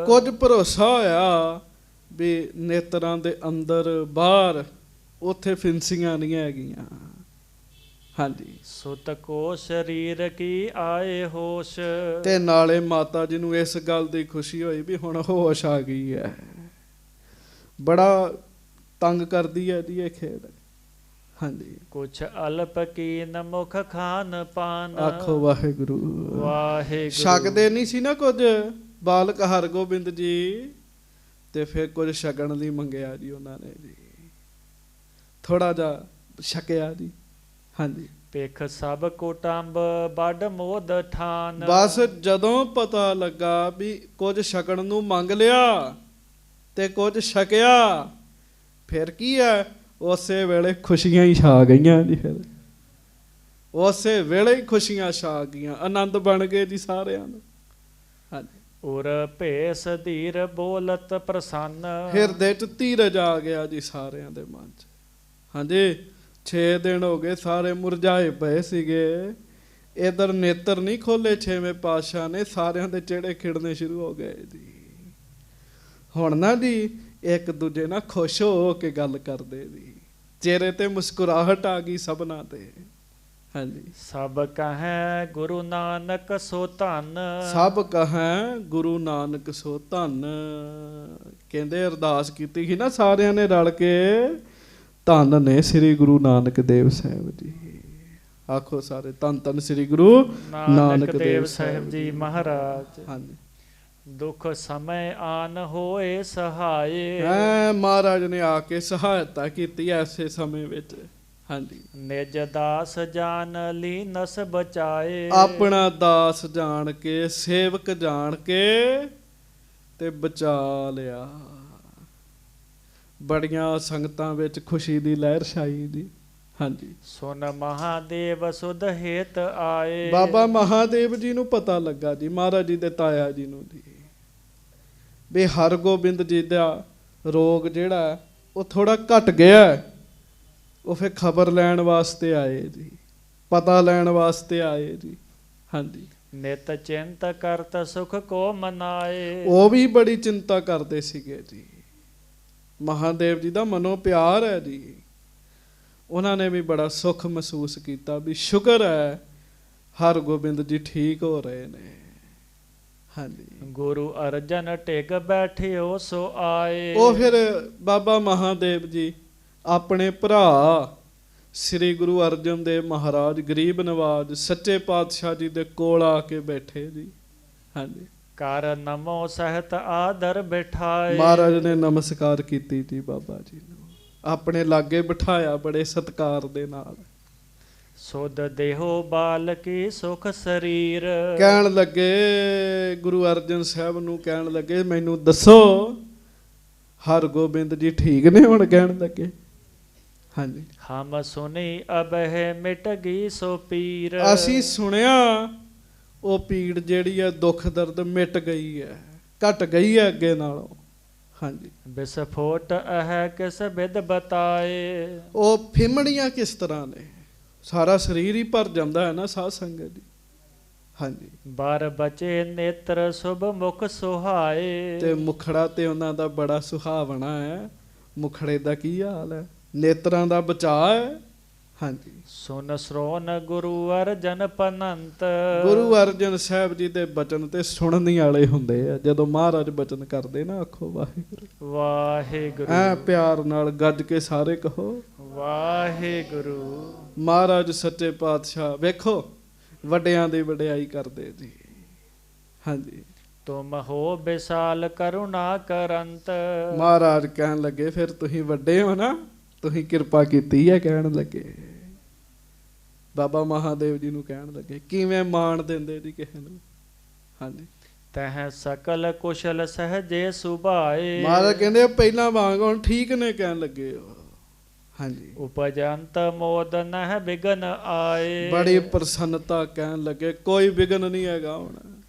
ਕੁਝ ਭਰੋਸਾ ਹੋਇਆ ਵੀ ਨੇਤਰਾਂ ਦੇ ਅੰਦਰ ਬਾਹਰ ਉੱਥੇ ਫਿੰਸੀਆਂ ਨਹੀਂ ਹੈਗੀਆਂ। ਹਾਂਜੀ।
ਸੁਤ ਕੋ ਸਰੀਰ ਕੀ ਆਏ ਹੋਸ਼।
ਤੇ ਨਾਲੇ ਮਾਤਾ ਜੀ ਨੂੰ ਇਸ ਗੱਲ ਦੀ ਖੁਸ਼ੀ ਹੋਈ ਵੀ ਹੁਣ ਹੋਸ਼ ਆ ਗਈ ਹੈ। ਬੜਾ ਤੰਗ ਕਰਦੀ ਹੈ ਜੀ ਇਹ ਖੇਡ। ਹਾਂਜੀ।
ਕੁਛ ਅਲਪ ਕੀਨ ਮੁਖ ਖਾਨ ਪਾਨ।
ਆਖੋ ਵਾਹਿਗੁਰੂ
ਵਾਹਿਗੁਰੂ।
ਛਕਦੇ ਨਹੀਂ ਸੀ ਨਾ ਕੁਝ ਬਾਲਕ ਹਰਗੋਬਿੰਦ ਜੀ, ਤੇ ਫਿਰ ਕੁਝ ਛਕਣ ਲਈ ਮੰਗਿਆ ਜੀ ਉਹਨਾਂ ਨੇ ਜੀ, ਥੋੜਾ ਜਿਹਾ ਛਕਿਆ ਜੀ। ਹਾਂਜੀ।
ਭਿਖ ਸਭ ਕੁਟੰਬ ਬੜ ਮੋਦ ਠਾਨ।
ਬਸ ਜਦੋਂ ਪਤਾ ਲੱਗਾ ਵੀ ਕੁਝ ਛਕਣ ਨੂੰ ਮੰਗ ਲਿਆ ਤੇ ਕੁਝ ਛਕਿਆ, ਫਿਰ ਕੀ ਹੈ, ਉਸੇ ਵੇਲੇ ਖੁਸ਼ੀਆਂ ਹੀ ਛਾ ਗਈਆਂ ਜੀ। ਫਿਰ ਉਸੇ ਵੇਲੇ ਹੀ ਖੁਸ਼ੀਆਂ ਛਾ ਗਈਆਂ, ਆਨੰਦ ਬਣ ਗਏ ਜੀ ਸਾਰਿਆਂ ਨੂੰ। ਹਾਂਜੀ।
ਉਰ ਭੇਸ ਧੀਰ ਬੋਲਤ ਪ੍ਰਸੰਨ।
ਹਿਰਦੇ 'ਚ ਧੀਰਜ ਆ ਗਿਆ ਜੀ ਸਾਰਿਆਂ ਦੇ ਮਨ 'ਚ। ਹਾਂਜੀ। 6 ਦਿਨ ਹੋ ਗਏ ਸਾਰੇ ਮੁਰਝਾਏ ਪਏ ਸੀਗੇ। ਇਧਰ ਨੇਤਰ ਨਹੀਂ ਖੋਲੇ 6ਵੇਂ ਪਾਤਸ਼ਾਹ ਨੇ, ਸਾਰਿਆਂ ਦੇ ਚਿਹਰੇ ਖਿੜਨੇ ਸ਼ੁਰੂ ਹੋ ਗਏ ਜੀ। ਹੁਣ ਨਾ ਜੀ ਇੱਕ ਦੂਜੇ ਨਾਲ ਖੁਸ਼ ਹੋ ਕੇ ਗੱਲ ਕਰਦੇ ਜੀ, ਚਿਹਰੇ ਤੇ ਮੁਸਕਰਾਹਟ ਆ ਗਈ ਸਭਨਾਂ ਤੇ। ਹਾਂਜੀ।
ਸਭ ਕਹੈ ਗੁਰੂ ਨਾਨਕ ਸੋ ਧੰਨ।
ਸਭ ਕਹੈ ਗੁਰੂ ਨਾਨਕ ਸੋ ਧੰਨ। ਕਹਿੰਦੇ ਅਰਦਾਸ ਕੀਤੀ ਸੀ ਨਾ ਸਾਰਿਆਂ ਨੇ ਰਲ ਕੇ, ਧੰਨ ਨੇ ਸ੍ਰੀ ਗੁਰੂ ਨਾਨਕ ਦੇਵ ਸਾਹਿਬ ਜੀ। ਆਖੋ ਸਾਰੇ ਧੰਨ ਧੰਨ ਸ੍ਰੀ ਗੁਰੂ ਨਾਨਕ ਦੇਵ ਸਾਹਿਬ ਜੀ ਮਹਾਰਾਜ। ਹਾਂਜੀ।
ਦੁਖ ਸਮੈ ਆਨ ਹੋਏ ਸਹਾਏ।
ਮਹਾਰਾਜ ਨੇ ਆ ਕੇ ਸਹਾਇਤਾ ਕੀਤੀ ਐਸੇ ਸਮੇਂ ਵਿੱਚ। ਹਾਂਜੀ,
ਨਿਜ ਦਾਸ ਜਾਨ ਲੀਨਸ ਬਚਾਏ।
ਆਪਣਾ ਦਾਸ ਜਾਣ ਕੇ, ਸੇਵਕ ਜਾਣ ਕੇ ਤੇ ਬਚਾ ਲਿਆ। ਬੜੀਆਂ ਸੰਗਤਾਂ ਵਿੱਚ ਖੁਸ਼ੀ ਦੀ ਲਹਿਰ ਛਾਈ ਜੀ। ਹਾਂਜੀ,
ਸੁਨ ਮਹਾਦੇਵ ਸੁਧ ਹੇਤ ਆਏ।
ਬਾਬਾ ਮਹਾਦੇਵ ਜੀ ਨੂੰ ਪਤਾ ਲੱਗਾ ਜੀ, ਮਹਾਰਾਜ ਜੀ ਦੇ ਤਾਇਆ ਜੀ ਨੂੰ ਜੀ, ਵੀ ਹਰਗੋਬਿੰਦ ਜੀ ਦਾ ਰੋਗ ਜਿਹੜਾ ਉਹ ਥੋੜਾ ਘਟ ਗਿਆ। ਉਹ ਫਿਰ ਖਬਰ ਲੈਣ ਵਾਸਤੇ ਆਏ ਜੀ, ਪਤਾ ਲੈਣ ਵਾਸਤੇ ਆਏ ਜੀ। ਹਾਂਜੀ,
ਨਿਤ ਚਿੰਤ ਕਰਤ ਸੁਖ ਕੋ ਮਨਾਏ।
ਉਹ ਵੀ ਬੜੀ ਚਿੰਤਾ ਕਰਦੇ ਸੀਗੇ ਜੀ। ਮਹਾਦੇਵ ਜੀ ਦਾ ਮਨੋਂ ਪਿਆਰ ਹੈ ਜੀ। ਉਹਨਾਂ ਨੇ ਵੀ ਬੜਾ ਸੁੱਖ ਮਹਿਸੂਸ ਕੀਤਾ ਵੀ ਸ਼ੁਕਰ ਹੈ ਹਰਗੋਬਿੰਦ ਜੀ ਠੀਕ ਹੋ ਰਹੇ ਨੇ। ਹਾਂਜੀ,
ਗੁਰੂ ਅਰਜਨ ਟਿਕ ਬੈਠਿਓ ਸੋ ਆਏ।
ਉਹ ਫਿਰ ਬਾਬਾ ਮਹਾਦੇਵ ਜੀ ਆਪਣੇ ਭਰਾ ਸ੍ਰੀ ਗੁਰੂ ਅਰਜਨ ਦੇਵ ਮਹਾਰਾਜ ਗਰੀਬ ਨਵਾਜ ਸੱਚੇ ਪਾਤਸ਼ਾਹ ਜੀ ਦੇ ਕੋਲ ਆ ਕੇ ਬੈਠੇ ਜੀ। ਹਾਂਜੀ,
ਕਰ ਨਮੋ ਸਹਿਤ ਆਦਰ ਬਿਠਾਏ।
ਮਹਾਰਾਜ ਨੇ ਨਮਸਕਾਰ ਕੀਤੀ ਜੀ ਬਾਬਾ ਜੀ ਨੂੰ, ਆਪਣੇ ਲਾਗੇ ਬਿਠਾਇਆ ਬੜੇ ਸਤਿਕਾਰ ਦੇ ਨਾਲ।
ਸੁਧ ਦੇਹੋ ਬਾਲਕੀ ਸੁਖ ਸਰੀਰ।
ਕਹਿਣ ਲੱਗੇ ਗੁਰੂ ਅਰਜਨ ਸਾਹਿਬ ਨੂੰ, ਕਹਿਣ ਲੱਗੇ ਮੈਨੂੰ ਦੱਸੋ ਹਰਗੋਬਿੰਦ ਜੀ ਠੀਕ ਨੇ ਹੁਣ? ਕਹਿਣ ਲੱਗੇ ਹਾਂਜੀ,
ਹਮ ਸੁਣੀ ਅਬਹਿ ਮਿਟ ਗਈ ਸੋ ਪੀਰ।
ਅਸੀਂ ਸੁਣਿਆ ਉਹ ਪੀੜ ਜਿਹੜੀ ਹੈ, ਦੁੱਖ ਦਰਦ ਮਿਟ ਗਈ ਹੈ, ਘਟ ਗਈ ਹੈ ਅੱਗੇ ਨਾਲੋਂ। ਹਾਂਜੀ,
ਵਿਸਫੋਟ ਹੈ ਕਿਸ ਵਿਦ ਬਤਾਏ।
ਉਹ ਫਿਮਣੀਆਂ ਕਿਸ ਤਰ੍ਹਾਂ ਨੇ, ਸਾਰਾ ਸਰੀਰ ਹੀ ਭਰ ਜਾਂਦਾ ਹੈ ਨਾ ਸਾਧ ਸੰਗਤ ਜੀ। ਹਾਂਜੀ,
ਬਰ ਬਚੇ ਨੇਤਰ ਸੁਭ ਮੁਖ ਸੁਹਾਏ।
ਤੇ ਮੁਖੜਾ ਤੇ ਉਹਨਾਂ ਦਾ ਬੜਾ ਸੁਹਾਵਣਾ ਹੈ। ਮੁਖੜੇ ਦਾ ਕੀ ਹਾਲ ਹੈ? ਨੇਤਰਾਂ ਦਾ ਬਚਾਅ ਹੈ। ਹਾਂਜੀ,
ਸੁਨ ਸਰੋਨ ਗੁਰੂ ਅਰਜਨ ਪਨੰਤ।
ਗੁਰੂ ਅਰਜਨ ਸਾਹਿਬ ਜੀ ਦੇ ਬਚਨ ਤੇ ਸੁਣਨ ਵਾਲੇ ਹੁੰਦੇ ਆ। ਜਦੋਂ ਮਹਾਰਾਜ ਬਚਨ ਕਰਦੇ ਨਾ, ਆਖੋ ਵਾਹਿਗੁਰੂ
ਵਾਹਿਗੁਰੂ।
ਐ ਪਿਆਰ ਨਾਲ ਗੱਜ ਕੇ ਸਾਰੇ ਕਹੋ
ਵਾਹਿਗੁਰੂ।
ਮਹਾਰਾਜ ਸੱਚੇ ਪਾਤਸ਼ਾਹ ਵੇਖੋ ਵੱਡਿਆਂ ਦੀ ਵਡਿਆਈ ਕਰਦੇ ਜੀ। ਹਾਂਜੀ,
ਤੁਮ ਹੋ ਵਿਸ਼ਾਲ ਕਰੁਣਾ ਕਰੰਤ।
ਮਹਾਰਾਜ ਕਹਿਣ ਲੱਗੇ ਫਿਰ ਤੁਸੀਂ ਵੱਡੇ ਹੋ ਨਾ, ਤੁਸੀਂ ਕਿਰਪਾ ਕੀਤੀ ਹੈ। ਕਹਿਣ ਲੱਗੇ ਬਾਬਾ ਮਹਾਦੇਵ ਜੀ ਨੂੰ, ਕਹਿਣ ਲੱਗੇ ਕਿਵੇਂ ਮਾਣ ਦਿੰਦੇ ਜੀ ਕਿਸੇ ਨੂੰ। ਹਾਂਜੀ,
ਤਹ ਸਕਲ ਕੁਸ਼ਲ ਸਹਜੇ ਸੁਭਾਏ।
ਮਹਾਰਾਜ ਕਹਿੰਦੇ ਪਹਿਲਾਂ ਵਾਂਗ ਹੁਣ ਠੀਕ ਨੇ। ਕਹਿਣ ਲੱਗੇ ਉਹ ਹਾਂਜੀ,
ਉਪਜੰਤ ਮੋਦ ਨਹਿ ਬਿਗਨ ਆਏ।
ਬੜੀ ਪ੍ਰਸੰਨਤਾ। ਕਹਿਣ ਲੱਗੇ ਕੋਈ ਵਿਗਨ ਨਹੀਂ ਹੈਗਾ ਹੁਣ।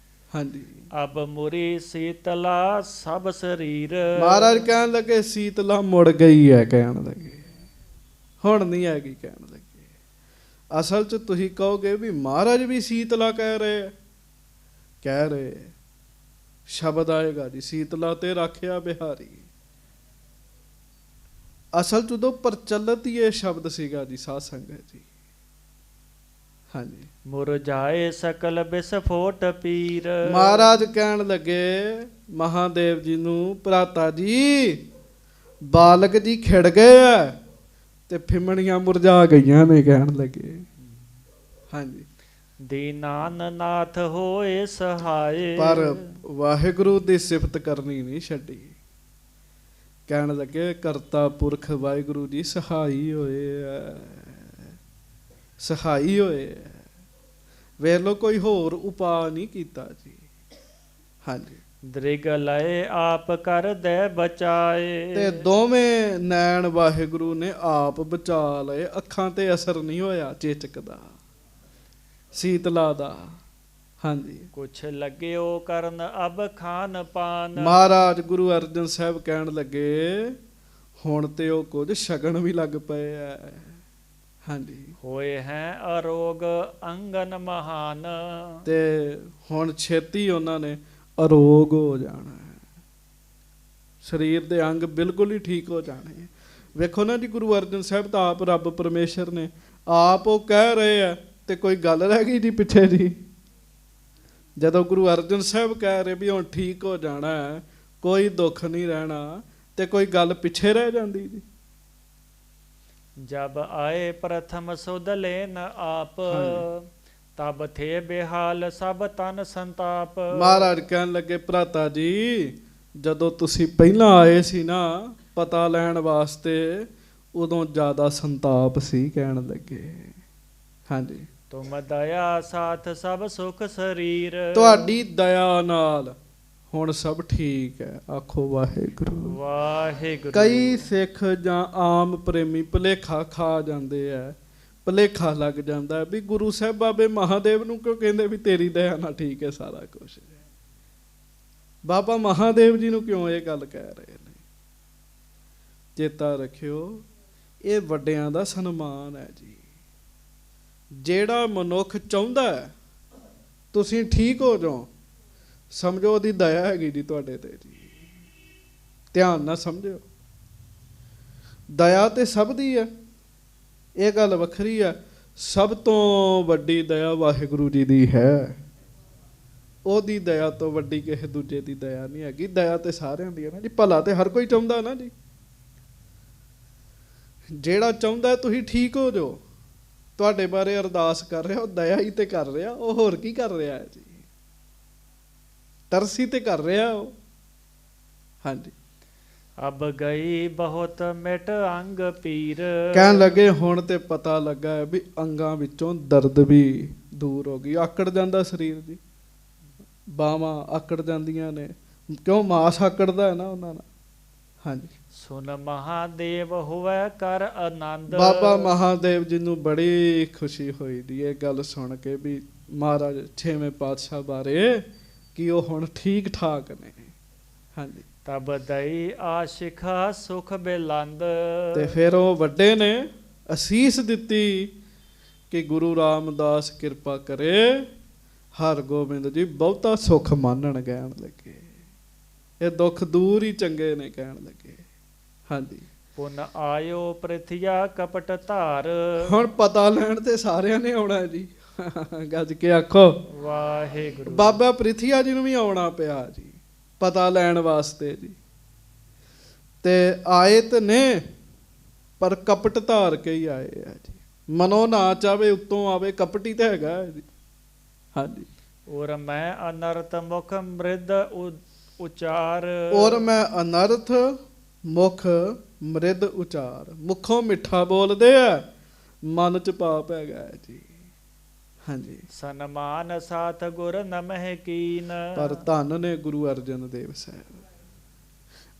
ਹਾਂਜੀ,
ਅਬ ਮੁਰੀ ਸੀਤਲਾ ਸਭ ਸਰੀਰ।
ਮਹਾਰਾਜ ਕਹਿਣ ਲੱਗੇ ਸੀਤਲਾ ਮੁੜ ਗਈ ਹੈ। ਕਹਿਣ ਲੱਗੇ ਹੁਣ ਨਹੀਂ ਹੈਗੀ। ਕਹਿਣ ਲੱਗੇ ਅਸਲ 'ਚ ਤੁਸੀਂ ਕਹੋਗੇ ਵੀ ਮਹਾਰਾਜ ਵੀ ਸੀਤਲਾ ਕਹਿ ਰਹੇ, ਕਹਿ ਰਹੇ ਸ਼ਬਦ ਆਏਗਾ ਜੀ, ਸੀਤਲਾ ਤੇ ਰਾਖਿਆ ਬਿਹਾਰੀ। ਅਸਲ 'ਚ ਉਦੋਂ ਪ੍ਰਚਲਿਤ ਹੀ ਇਹ ਸ਼ਬਦ ਸੀਗਾ ਜੀ ਸਾਧ ਸੰਗਤ ਜੀ। ਹਾਂਜੀ,
ਮੁਰਝਾਏ ਸਕਲ ਵਿਸਫੋਟ ਪੀਰ।
ਮਹਾਰਾਜ ਕਹਿਣ ਲੱਗੇ ਮਹਾਦੇਵ ਜੀ ਨੂੰ, ਭਰਾਤਾ ਜੀ ਬਾਲਕ ਜੀ ਖਿੜ ਗਏ ਆ ਤੇ ਫਿਮਣੀਆਂ ਮੁਰਝਾ ਗਈਆਂ ਨੇ। ਕਹਿਣ ਲੱਗੇ ਹਾਂਜੀ,
ਦੀਨਾਨ ਨਾਥ ਹੋਏ ਸਹਾਏ।
ਪਰ ਵਾਹਿਗੁਰੂ ਦੀ ਸਿਫਤ ਕਰਨੀ ਨਹੀਂ ਛੱਡੀ। ਕਹਿਣ ਲੱਗੇ ਕਰਤਾ ਪੁਰਖ ਵਾਹਿਗੁਰੂ ਜੀ ਸਹਾਈ ਹੋਏ ਆ, ਸਹਾਈ ਹੋਏ ਆ। ਵੇਖ ਲੋ ਕੋਈ ਹੋਰ ਉਪਾਅ ਨਹੀਂ ਕੀਤਾ ਜੀ। ਹਾਂਜੀ,
ਦ੍ਰਿਗ ਲਏ ਆਪ ਕਰ ਦੇ ਬਚਾਏ।
ਤੇ ਦੋਵੇਂ ਨੈਣ ਵਾਹਿਗੁਰੂ ਨੇ ਆਪ ਬਚਾ ਲਏ। ਅੱਖਾਂ ਤੇ ਅਸਰ ਨਹੀਂ ਹੋਇਆ ਚੇਚਕ ਦਾ, ਸੀਤਲਾ ਦਾ। ਹਾਂਜੀ,
ਕੁਛ ਲੱਗਿਓ ਕਰਨ ਅਬ ਖਾਨ ਪਾਨ।
ਮਹਾਰਾਜ ਗੁਰੂ ਅਰਜਨ ਸਾਹਿਬ ਕਹਿਣ ਲੱਗੇ ਹੁਣ ਤੇ ਉਹ ਕੁਝ ਸ਼ਗਨ ਵੀ ਲੱਗ ਪਏ ਐ। ਹਾਂਜੀ,
ਹੋਏ ਹੈ ਅਰੋਗ ਅੰਗਨ ਮਹਾਨ।
ਤੇ ਹੁਣ ਛੇਤੀ ਉਹਨਾਂ ਨੇ ਅਰੋਗ ਹੋ ਜਾਣਾ, ਸਰੀਰ ਦੇ ਅੰਗ ਬਿਲਕੁਲ ਹੀ ਠੀਕ ਹੋ ਜਾਣੇ। ਵੇਖੋ ਨਾ ਜੀ, ਗੁਰੂ ਅਰਜਨ ਸਾਹਿਬ ਤਾਂ ਆਪ ਰੱਬ ਪਰਮੇਸ਼ਰ ਨੇ, ਆਪ ਉਹ ਕਹਿ ਰਹੇ ਆ ਤੇ ਕੋਈ ਗੱਲ ਰਹਿ ਗਈ ਜੀ ਪਿੱਛੇ ਜੀ। ਜਦੋਂ ਗੁਰੂ ਅਰਜਨ ਸਾਹਿਬ ਕਹਿ ਰਹੇ ਵੀ ਹੁਣ ਠੀਕ ਹੋ ਜਾਣਾ, ਕੋਈ ਦੁੱਖ ਨਹੀਂ ਰਹਿਣਾ, ਤੇ ਕੋਈ ਗੱਲ ਪਿੱਛੇ ਰਹਿ ਜਾਂਦੀ ਜੀ।
ਜਬ ਆਏ ਪ੍ਰਥਮ ਸੁਧ ਲੈਨ ਆਪ, ਤਬ ਥੇ ਬਿਹਾਲ ਸਭ ਤਨ ਸੰਤਾਪ।
ਮਹਾਰਾਜ ਕਹਿਣ ਲੱਗੇ ਭਰਾਤਾ ਜੀ ਜਦੋਂ ਤੁਸੀਂ ਪਹਿਲਾਂ ਆਏ ਸੀ ਨਾ ਪਤਾ ਲੈਣ ਵਾਸਤੇ ਉਦੋਂ ਜ਼ਿਆਦਾ ਸੰਤਾਪ ਸੀ ਕਹਿਣ ਲੱਗੇ। ਹਾਂਜੀ
ਤੁਮ ਦਇਆ ਸਾਥ ਸਭ ਸੁਖ ਸਰੀਰ।
ਤੁਹਾਡੀ ਦਇਆ ਨਾਲ ਹੁਣ ਸਭ ਠੀਕ ਹੈ। ਆਖੋ ਵਾਹਿਗੁਰੂ
ਵਾਹਿਗੁਰੂ।
ਕਈ ਸਿੱਖ ਜਾਂ ਆਮ ਪ੍ਰੇਮੀ ਭੁਲੇਖਾ ਖਾ ਜਾਂਦੇ ਆ, ਭੁਲੇਖਾ ਲੱਗ ਜਾਂਦਾ ਵੀ ਗੁਰੂ ਸਾਹਿਬ ਬਾਬੇ ਮਹਾਦੇਵ ਨੂੰ ਕਿਉਂ ਕਹਿੰਦੇ ਵੀ ਤੇਰੀ ਦਇਆ ਨਾਲ ਠੀਕ ਹੈ ਸਾਰਾ ਕੁਝ। ਬਾਬਾ ਮਹਾਦੇਵ ਜੀ ਨੂੰ ਕਿਉਂ ਇਹ ਗੱਲ ਕਹਿ ਰਹੇ ਨੇ? ਚੇਤਾ ਰੱਖਿਓ ਇਹ ਵੱਡਿਆਂ ਦਾ ਸਨਮਾਨ ਹੈ ਜੀ। ਜਿਹੜਾ ਮਨੁੱਖ ਚਾਹੁੰਦਾ ਹੈ ਤੁਸੀਂ ਠੀਕ ਹੋ ਜਾਓ ਸਮਝੋ ਉਹਦੀ ਦਇਆ ਹੈਗੀ ਜੀ ਤੁਹਾਡੇ ਤੇ ਜੀ। ਧਿਆਨ ਨਾਲ ਸਮਝਿਓ ਦਇਆ ਤੇ ਸਭ ਦੀ ਹੈ, ਇਹ ਗੱਲ ਵੱਖਰੀ ਹੈ। ਸਭ ਤੋਂ ਵੱਡੀ ਦਇਆ ਵਾਹਿਗੁਰੂ ਜੀ ਦੀ ਹੈ। ਉਹਦੀ ਦਇਆ ਤੋਂ ਵੱਡੀ ਕਿਸੇ ਦੂਜੇ ਦੀ ਦਇਆ ਨਹੀਂ ਹੈਗੀ। ਦਇਆ ਤੇ ਸਾਰਿਆਂ ਦੀ ਹੈ ਨਾ ਜੀ। ਭਲਾ ਤੇ ਹਰ ਕੋਈ ਚਾਹੁੰਦਾ ਨਾ ਜੀ। ਜਿਹੜਾ ਚਾਹੁੰਦਾ ਤੁਸੀਂ ਠੀਕ ਹੋ ਜਾਓ ਤੁਹਾਡੇ ਬਾਰੇ ਅਰਦਾਸ ਕਰ ਰਿਹਾ ਉਹ ਦਇਆ ਹੀ ਤੇ ਕਰ ਰਿਹਾ, ਉਹ ਹੋਰ ਕੀ ਕਰ ਰਿਹਾ ਹੈ ਜੀ? ਤਰਸੀ ਤੇ ਕਰ ਰਿਹਾ ਉਹ। ਹਾਂਜੀ
ਅਬ ਗਈ ਬਹੁਤ ਮਿਟ ਅੰਗ ਪੀਰ।
ਕਹਿਣ ਲੱਗੇ ਹੁਣ ਤੇ ਪਤਾ ਲੱਗਾ ਹੈ ਵੀ ਅੰਗਾਂ ਵਿੱਚੋਂ ਦਰਦ ਵੀ ਦੂਰ ਹੋ ਗਈ। ਆਕੜ ਜਾਂਦਾ ਸਰੀਰ ਜੀ, ਬਾਹਾਂ ਆਕੜ ਜਾਂਦੀਆਂ ਨੇ ਕਿਉਂ? ਮਾਸ ਆਕੜਦਾ ਹੈ ਨਾ ਉਹਨਾਂ ਨਾਲ। ਹਾਂਜੀ
ਸੁਨ ਮਹਾਦੇਵ ਹੋਵੇ ਕਰ ਆਨੰਦ।
ਬਾਬਾ ਮਹਾਦੇਵ ਜੀ ਨੂੰ ਬੜੀ ਖੁਸ਼ੀ ਹੋਈ ਦੀ ਇਹ ਗੱਲ ਸੁਣ ਕੇ ਵੀ ਮਹਾਰਾਜ 6ਵੇਂ ਪਾਤਸ਼ਾਹ ਬਾਰੇ ਕਿ ਉਹ ਹੁਣ ਠੀਕ ਠਾਕ ਨੇ। ਹਾਂਜੀ
ਤਬ ਦਈ ਆਸ਼ਿਖਾ ਸੁਖ ਬਿਲੰਦ।
ਤੇ ਫਿਰ ਉਹ ਵੱਡੇ ਨੇ ਅਸੀਸ ਦਿੱਤੀ ਕਿ ਗੁਰੂ ਰਾਮਦਾਸ ਕਿਰਪਾ ਕਰੇ ਹਰਗੋਬਿੰਦ ਜੀ ਬਹੁਤਾ ਸੁਖ ਮਾਨਣ ਕਹਿਣ ਲੱਗੇ। ਇਹ ਦੁੱਖ ਦੂਰ ਹੀ ਚੰਗੇ ਨੇ ਕਹਿਣ ਲੱਗੇ। ਹਾਂਜੀ
ਪੁਨ ਆਇਓ ਪ੍ਰਿਥਿਆ ਕਪਟ ਧਾਰ।
ਹੁਣ ਪਤਾ ਲੈਣ ਤੇ ਸਾਰਿਆਂ ਨੇ ਆਉਣਾ ਜੀ। ਗੱਜ ਕੇ ਆਖੋ
ਵਾਹਿਗੁਰੂ।
ਬਾਬਾ ਪ੍ਰਿਥੀਆ ਜੀ ਨੂੰ ਵੀ ਆਉਣਾ ਪਿਆ ਜੀ ਪਤਾ ਲੈਣ ਵਾਸਤੇ ਜੀ। ਤੇ ਆਏ ਤੇ ਨੇ ਪਰ ਕਪਟ ਧਾਰ ਕੇ ਹੀ ਆਏ ਆ ਜੀ। ਮਨੋਂ ਨਾ ਚਾਵੇ ਉੱਤੋਂ ਆਵੇ, ਕਪਟੀ ਤੇ ਹੈਗਾ ਜੀ। ਹਾਂਜੀ
ਔਰ ਮੈਂ ਅਨਰਥ ਮੁਖ ਮ੍ਰਿਦ ਉਚਾਰ।
ਔਰ ਮੈਂ ਅਨਰਥ ਮੁਖ ਮ੍ਰਿਦ ਉਚਾਰ। ਮੁਖੋਂ ਮਿੱਠਾ ਬੋਲਦੇ ਆ ਮਨ ਚ ਪਾਪ ਹੈਗਾ ਜੀ। ਹਾਂਜੀ
ਸਨਮਾਨ ਸਾਥ ਗੁਰ ਨਮਹਿ ਕੀਨ।
ਪਰ ਧੰਨ ਨੇ ਗੁਰੂ ਅਰਜਨ ਦੇਵ ਸਾਹਿਬ।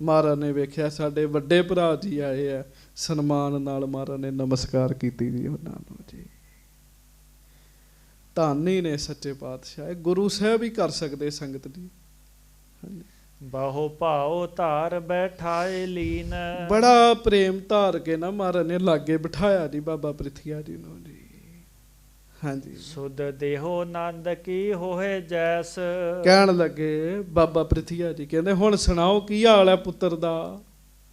ਮਹਾਰਾਜ ਨੇ ਵੇਖਿਆ ਸਾਡੇ ਵੱਡੇ ਭਰਾ ਜੀ ਆਏ ਆ, ਸਨਮਾਨ ਨਾਲ ਮਹਾਰਾਜ ਨੇ ਨਮਸਕਾਰ ਕੀਤੀ ਜੀ ਉਹਨਾਂ ਨੂੰ ਜੀ। ਧੰਨ ਹੀ ਨੇ ਸੱਚੇ ਪਾਤਸ਼ਾਹ। ਗੁਰੂ ਸਾਹਿਬ ਹੀ ਕਰ ਸਕਦੇ ਸੰਗਤ ਦੀ। ਹਾਂਜੀ
ਬਹੁ ਭਾਉ ਧਾਰ ਬੈਠਾਏ ਲੀਨ।
ਬੜਾ ਪ੍ਰੇਮ ਧਾਰ ਕੇ ਨਾ ਮਹਾਰਾਜ ਨੇ ਲਾਗੇ ਬਿਠਾਇਆ ਜੀ ਬਾਬਾ ਪ੍ਰਿਥੀਆ ਜੀ ਨੂੰ ਜੀ। ਹਾਂਜੀ
ਸੁਧ ਦੇਹੋ ਨੰਦ ਕੀ ਹੋਏ ਜੈਸ।
ਕਹਿਣ ਲੱਗੇ ਬਾਬਾ ਪ੍ਰਿਥੀਆ ਜੀ ਕਹਿੰਦੇ ਹੁਣ ਸੁਣਾਓ ਕੀ ਹਾਲ ਹੈ ਪੁੱਤਰ ਦਾ।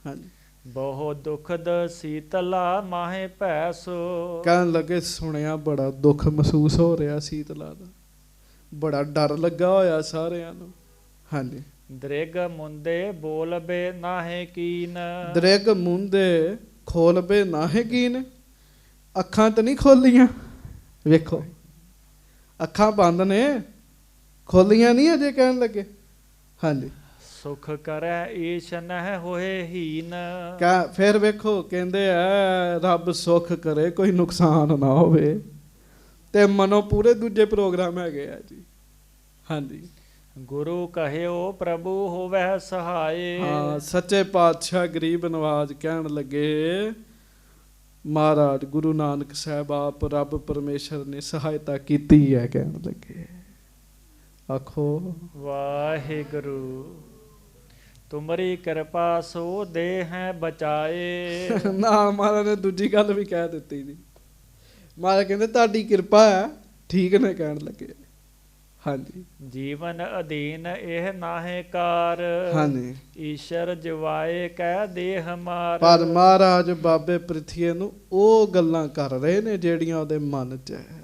ਹਾਂਜੀ
ਬਹੁ ਦੁਖਦ ਸੀਤਲਾ ਮਾਹੇ ਭੈਸੋ।
ਕਹਿਣ ਲੱਗੇ ਸੁਣਿਆ ਬੜਾ ਦੁੱਖ ਮਹਿਸੂਸ ਹੋ ਰਿਹਾ ਸੀਤਲਾ ਦਾ, ਬੜਾ ਡਰ ਲੱਗਾ ਹੋਇਆ ਸਾਰਿਆਂ ਨੂੰ। ਹਾਂਜੀ
ਦ੍ਰਿਗ ਮੁੰਦੇ ਬੋਲਬੇ ਨਾਹੇ ਕੀਨ।
ਦ੍ਰਿਗ ਮੁੰਦੇ ਖੋਲਬੇ ਨਾਹੇ ਕੀਨ। ਅੱਖਾਂ ਤਾਂ ਨਹੀਂ ਖੋਲੀਆਂ, ਵੇਖੋ ਅੱਖਾਂ ਬੰਦ ਨੇ, ਖੋਲੀਆਂ ਨਹੀਂ ਅਜੇ ਕਹਿਣ ਲੱਗੇ। ਹਾਂਜੀ
ਸੁਖ ਕਰੈ ਈਸ਼ ਨਹਿ ਹੋਏ ਹੀਨ।
ਫਿਰ ਵੇਖੋ ਕਹਿੰਦੇ ਆ ਰੱਬ ਸੁੱਖ ਕਰੇ ਕੋਈ ਨੁਕਸਾਨ ਨਾ ਹੋਵੇ। ਤੇ ਮਨੋਂ ਪੂਰੇ ਦੂਜੇ ਪ੍ਰੋਗਰਾਮ ਹੈਗੇ ਆ ਜੀ। ਹਾਂਜੀ
ਗੁਰੂ ਕਹਿਓ ਪ੍ਰਭੂ ਹੋਵੇ ਸਹਾਏ।
ਹਾਂ ਸੱਚੇ ਪਾਤਸ਼ਾਹ ਗਰੀਬ ਨਵਾਜ ਕਹਿਣ ਲੱਗੇ ਮਹਾਰਾਜ ਗੁਰੂ ਨਾਨਕ ਸਾਹਿਬ ਆਪ ਰੱਬ ਪਰਮੇਸ਼ਰ ਨੇ ਸਹਾਇਤਾ ਕੀਤੀ ਹੈ ਕਹਿਣ ਲੱਗੇ। ਆਖੋ
ਵਾਹਿਗੁਰੂ। ਤੁਮਰੀ ਕਿਰਪਾ ਸੋ ਦੇ ਹੈ ਬਚਾਏ।
ਨਾਲ ਮਹਾਰਾਜ ਨੇ ਦੂਜੀ ਗੱਲ ਵੀ ਕਹਿ ਦਿੱਤੀ ਜੀ। ਮਹਾਰਾਜ ਕਹਿੰਦੇ ਤੁਹਾਡੀ ਕਿਰਪਾ ਹੈ ਠੀਕ ਨੇ ਕਹਿਣ ਲੱਗੇ। ਹਾਂਜੀ
ਜੀਵਨ ਅਧੀਨ ਇਹ ਨਾਹੇ ਕਾਰ।
ਹਾਂਜੀ
ਈਸ਼ਰ ਜਵਾਏ ਕਹਿ ਦੇਹ ਮਾਰ।
ਪਰ ਮਹਾਰਾਜ ਬਾਬੇ ਪ੍ਰਿਥੀਏ ਨੂੰ ਉਹ ਗੱਲਾਂ ਕਰ ਰਹੇ ਨੇ ਜਿਹੜੀਆਂ ਉਹਦੇ ਮਨ 'ਚ ਹੈ।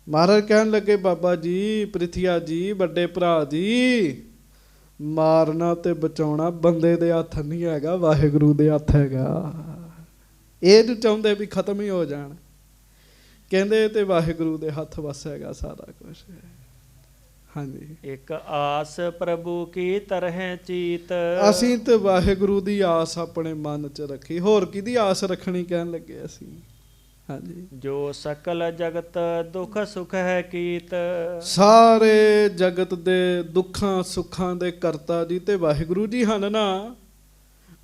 ਮਹਾਰਾਜ ਕਹਿਣ ਲੱਗੇ ਬਾਬਾ ਜੀ ਪ੍ਰਿਥੀਆ ਜੀ ਵੱਡੇ ਭਰਾ ਜੀ ਮਾਰਨਾ ਤੇ ਬਚਾਉਣਾ ਬੰਦੇ ਦੇ ਹੱਥ ਨਹੀਂ ਹੈਗਾ, ਵਾਹਿਗੁਰੂ ਦੇ ਹੱਥ ਹੈਗਾ। ਇਹ ਜੋ ਚਾਹੁੰਦੇ ਵੀ ਖਤਮ ਹੀ ਹੋ ਜਾਣ। ਕਹਿੰਦੇ ਤੇ ਵਾਹਿਗੁਰੂ ਦੇ ਹੱਥ ਵਸ ਹੈਗਾ ਸਾਰਾ ਕੁਝ। ਹਾਂਜੀ,
ਇੱਕ ਆਸ ਪ੍ਰਭੂ ਕੀ ਤਰਹਿ ਚੀਤ।
ਅਸੀਂ ਤੇ ਵਾਹਿਗੁਰੂ ਦੀ ਆਸ ਆਪਣੇ ਮਨ 'ਚ ਰੱਖੀ, ਹੋਰ ਕਿਹਦੀ ਆਸ ਰੱਖਣੀ ਕਹਿਣ ਲੱਗੇ ਅਸੀਂ। ਹਾਂਜੀ,
ਜੋ ਸਕਲ ਜਗਤ ਦੁਖ ਸੁਖ ਹੈ ਕੀਤ।
ਸਾਰੇ ਜਗਤ ਦੇ ਦੁੱਖਾਂ ਸੁੱਖਾਂ ਦੇ ਕਰਤਾ ਜੀ ਤੇ ਵਾਹਿਗੁਰੂ ਜੀ ਹਨ ਨਾ,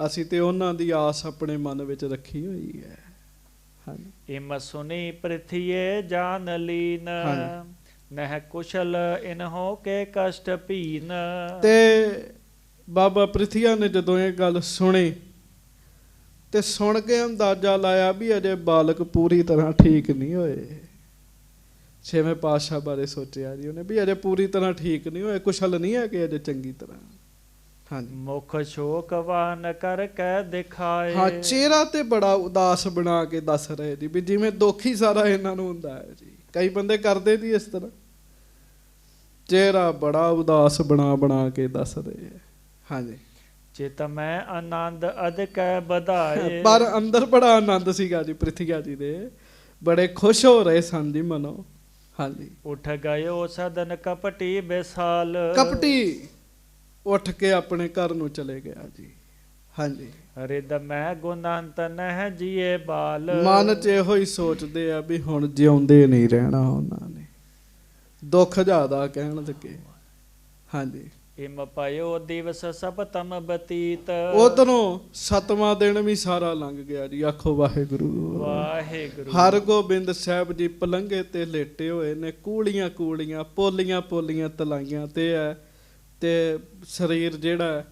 ਅਸੀਂ ਤੇ ਉਹਨਾਂ ਦੀ ਆਸ ਆਪਣੇ ਮਨ ਵਿੱਚ ਰੱਖੀ ਹੋਈ ਹੈ। ਹਾਂਜੀ,
ਇਮ ਸੁਨੀ ਪ੍ਰਿਥੀਏ ਜਾਨ ਲੀਨ।
ਹਾਂਜੀ।
ਨਹਿ ਕੁਸ਼ਲ ਇਨਹੋ ਕੇ ਕਸ਼ਟ ਭੀਨ।
ਤੇ ਬਾਬਾ ਪ੍ਰਿਥੀਆ ਨੇ ਜਦੋਂ ਇਹ ਗੱਲ ਸੁਣੀ ਤੇ ਸੁਣ ਕੇ ਅੰਦਾਜ਼ਾ ਲਾਇਆ ਵੀ ਅਜੇ ਬਾਲਕ ਪੂਰੀ ਤਰ੍ਹਾਂ ਠੀਕ ਨਹੀਂ ਹੋਏ। ਛੇਵੇਂ ਪਾਤਸ਼ਾਹ ਬਾਰੇ ਸੋਚਿਆ ਜੀ ਉਹਨੇ ਵੀ ਅਜੇ ਪੂਰੀ ਤਰ੍ਹਾਂ ਠੀਕ ਨਹੀਂ ਹੋਏ, ਕੁਸ਼ਲ ਨਹੀਂ ਹੈ ਕਿ ਅਜੇ ਚੰਗੀ ਤਰ੍ਹਾਂ। ਹਾਂਜੀ,
ਮੁਖ ਸ਼ੋਕਵਾਨ ਕਰ ਕੇ ਦਿਖਾਏ।
ਹਾਂ, ਚਿਹਰਾ ਤੇ ਬੜਾ ਉਦਾਸ ਬਣਾ ਕੇ ਦੱਸ ਰਹੇ ਜੀ ਵੀ ਜਿਵੇਂ ਦੁੱਖ ਹੀ ਸਾਰਾ ਇਹਨਾਂ ਨੂੰ ਹੁੰਦਾ ਹੈ ਜੀ। ਕਈ ਬੰਦੇ ਕਰਦੇ ਜੀ ਇਸ ਤਰ੍ਹਾਂ, ਚਿਹਰਾ ਬੜਾ ਉਦਾਸ ਬਣਾ ਕੇ ਦੱਸ ਰਹੇ ਹੈ। ਹਾਂਜੀ,
ਚਿਤ ਮੈਂ ਆਨੰਦ ਅਧਿਕ ਵਧਾਏ।
ਪਰ ਅੰਦਰ ਬੜਾ ਆਨੰਦ ਸੀਗਾ ਜੀ ਪ੍ਰਿਥੀਆ ਜੀ ਦੇ, ਬੜੇ ਖੁਸ਼ ਹੋ ਰਹੇ ਸਨ ਜੀ ਮਨੋਂ। ਹਾਂਜੀ,
ਉੱਠ ਗਇਓ ਸਦਨ ਕਪਟੀ ਬੇਸਾਲ।
ਕਪਟੀ ਉੱਠ ਕੇ ਆਪਣੇ ਘਰ ਨੂੰ ਚਲੇ ਗਿਆ ਜੀ। ਹਾਂਜੀ,
ਰਿਦ ਮੈਂ ਗੁਣੰਤ ਨਹਿ ਜੀਏ ਬਾਲ।
ਮਨ 'ਚ ਇਹੋ ਹੀ ਸੋਚਦੇ ਆ ਵੀ ਹੁਣ ਜਿਉਂਦੇ ਨਹੀਂ ਰਹਿਣਾ ਉਹਨਾਂ ਨੇ, ਦੁੱਖ ਜ਼ਿਆਦਾ ਕਹਿਣ ਲੱਗੇ। ਹਾਂਜੀ,
ਇਮ ਪਇਓ ਦਿਵਸ ਸਪਤਮ ਬਤੀਤ।
ਉਧਰੋਂ 7ਵਾਂ ਦਿਨ ਵੀ ਸਾਰਾ ਲੰਘ ਗਿਆ ਜੀ। ਆਖੋ ਵਾਹਿਗੁਰੂ
ਵਾਹਿਗੁਰੂ।
ਹਰਗੋਬਿੰਦ ਸਾਹਿਬ ਜੀ ਪਲੰਘੇ ਤੇ ਲੇਟੇ ਹੋਏ ਨੇ, ਕੂਲੀਆਂ ਕੂਲੀਆਂ ਪੋਲੀਆਂ ਪੋਲੀਆਂ ਤਲਾਈਆਂ ਤੇ ਹੈ, ਤੇ ਸਰੀਰ ਜਿਹੜਾ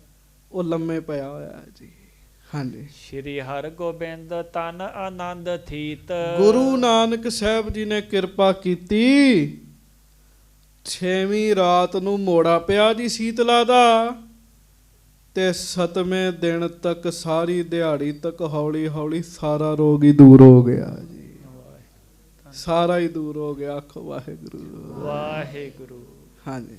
ਉਹ ਲੰਮੇ ਪਿਆ ਹੋਇਆ ਜੀ। ਹਾਂਜੀ,
ਸ਼੍ਰੀ ਹਰਗੋਬਿੰਦ ਤਨ ਆਨੰਦ ਥੀਤ।
ਗੁਰੂ ਨਾਨਕ ਸਾਹਿਬ ਜੀ ਨੇ ਕਿਰਪਾ ਕੀਤੀ, 6ਵੀਂ ਰਾਤ ਨੂੰ ਮੋੜਾ ਪਿਆ ਜੀ ਸੀਤਲਾ ਦਾ, ਤੇ 7ਵੇਂ ਦਿਨ ਤੱਕ ਸਾਰੀ ਦਿਹਾੜੀ ਤੱਕ ਹੌਲੀ ਹੌਲੀ ਸਾਰਾ ਰੋਗ ਹੀ ਦੂਰ ਹੋ ਗਿਆ ਜੀ। ਸਾਰਾ ਹੀ ਦੂਰ ਹੋ ਗਿਆ। ਆਖੋ ਵਾਹਿਗੁਰੂ
ਵਾਹਿਗੁਰੂ।
ਹਾਂਜੀ,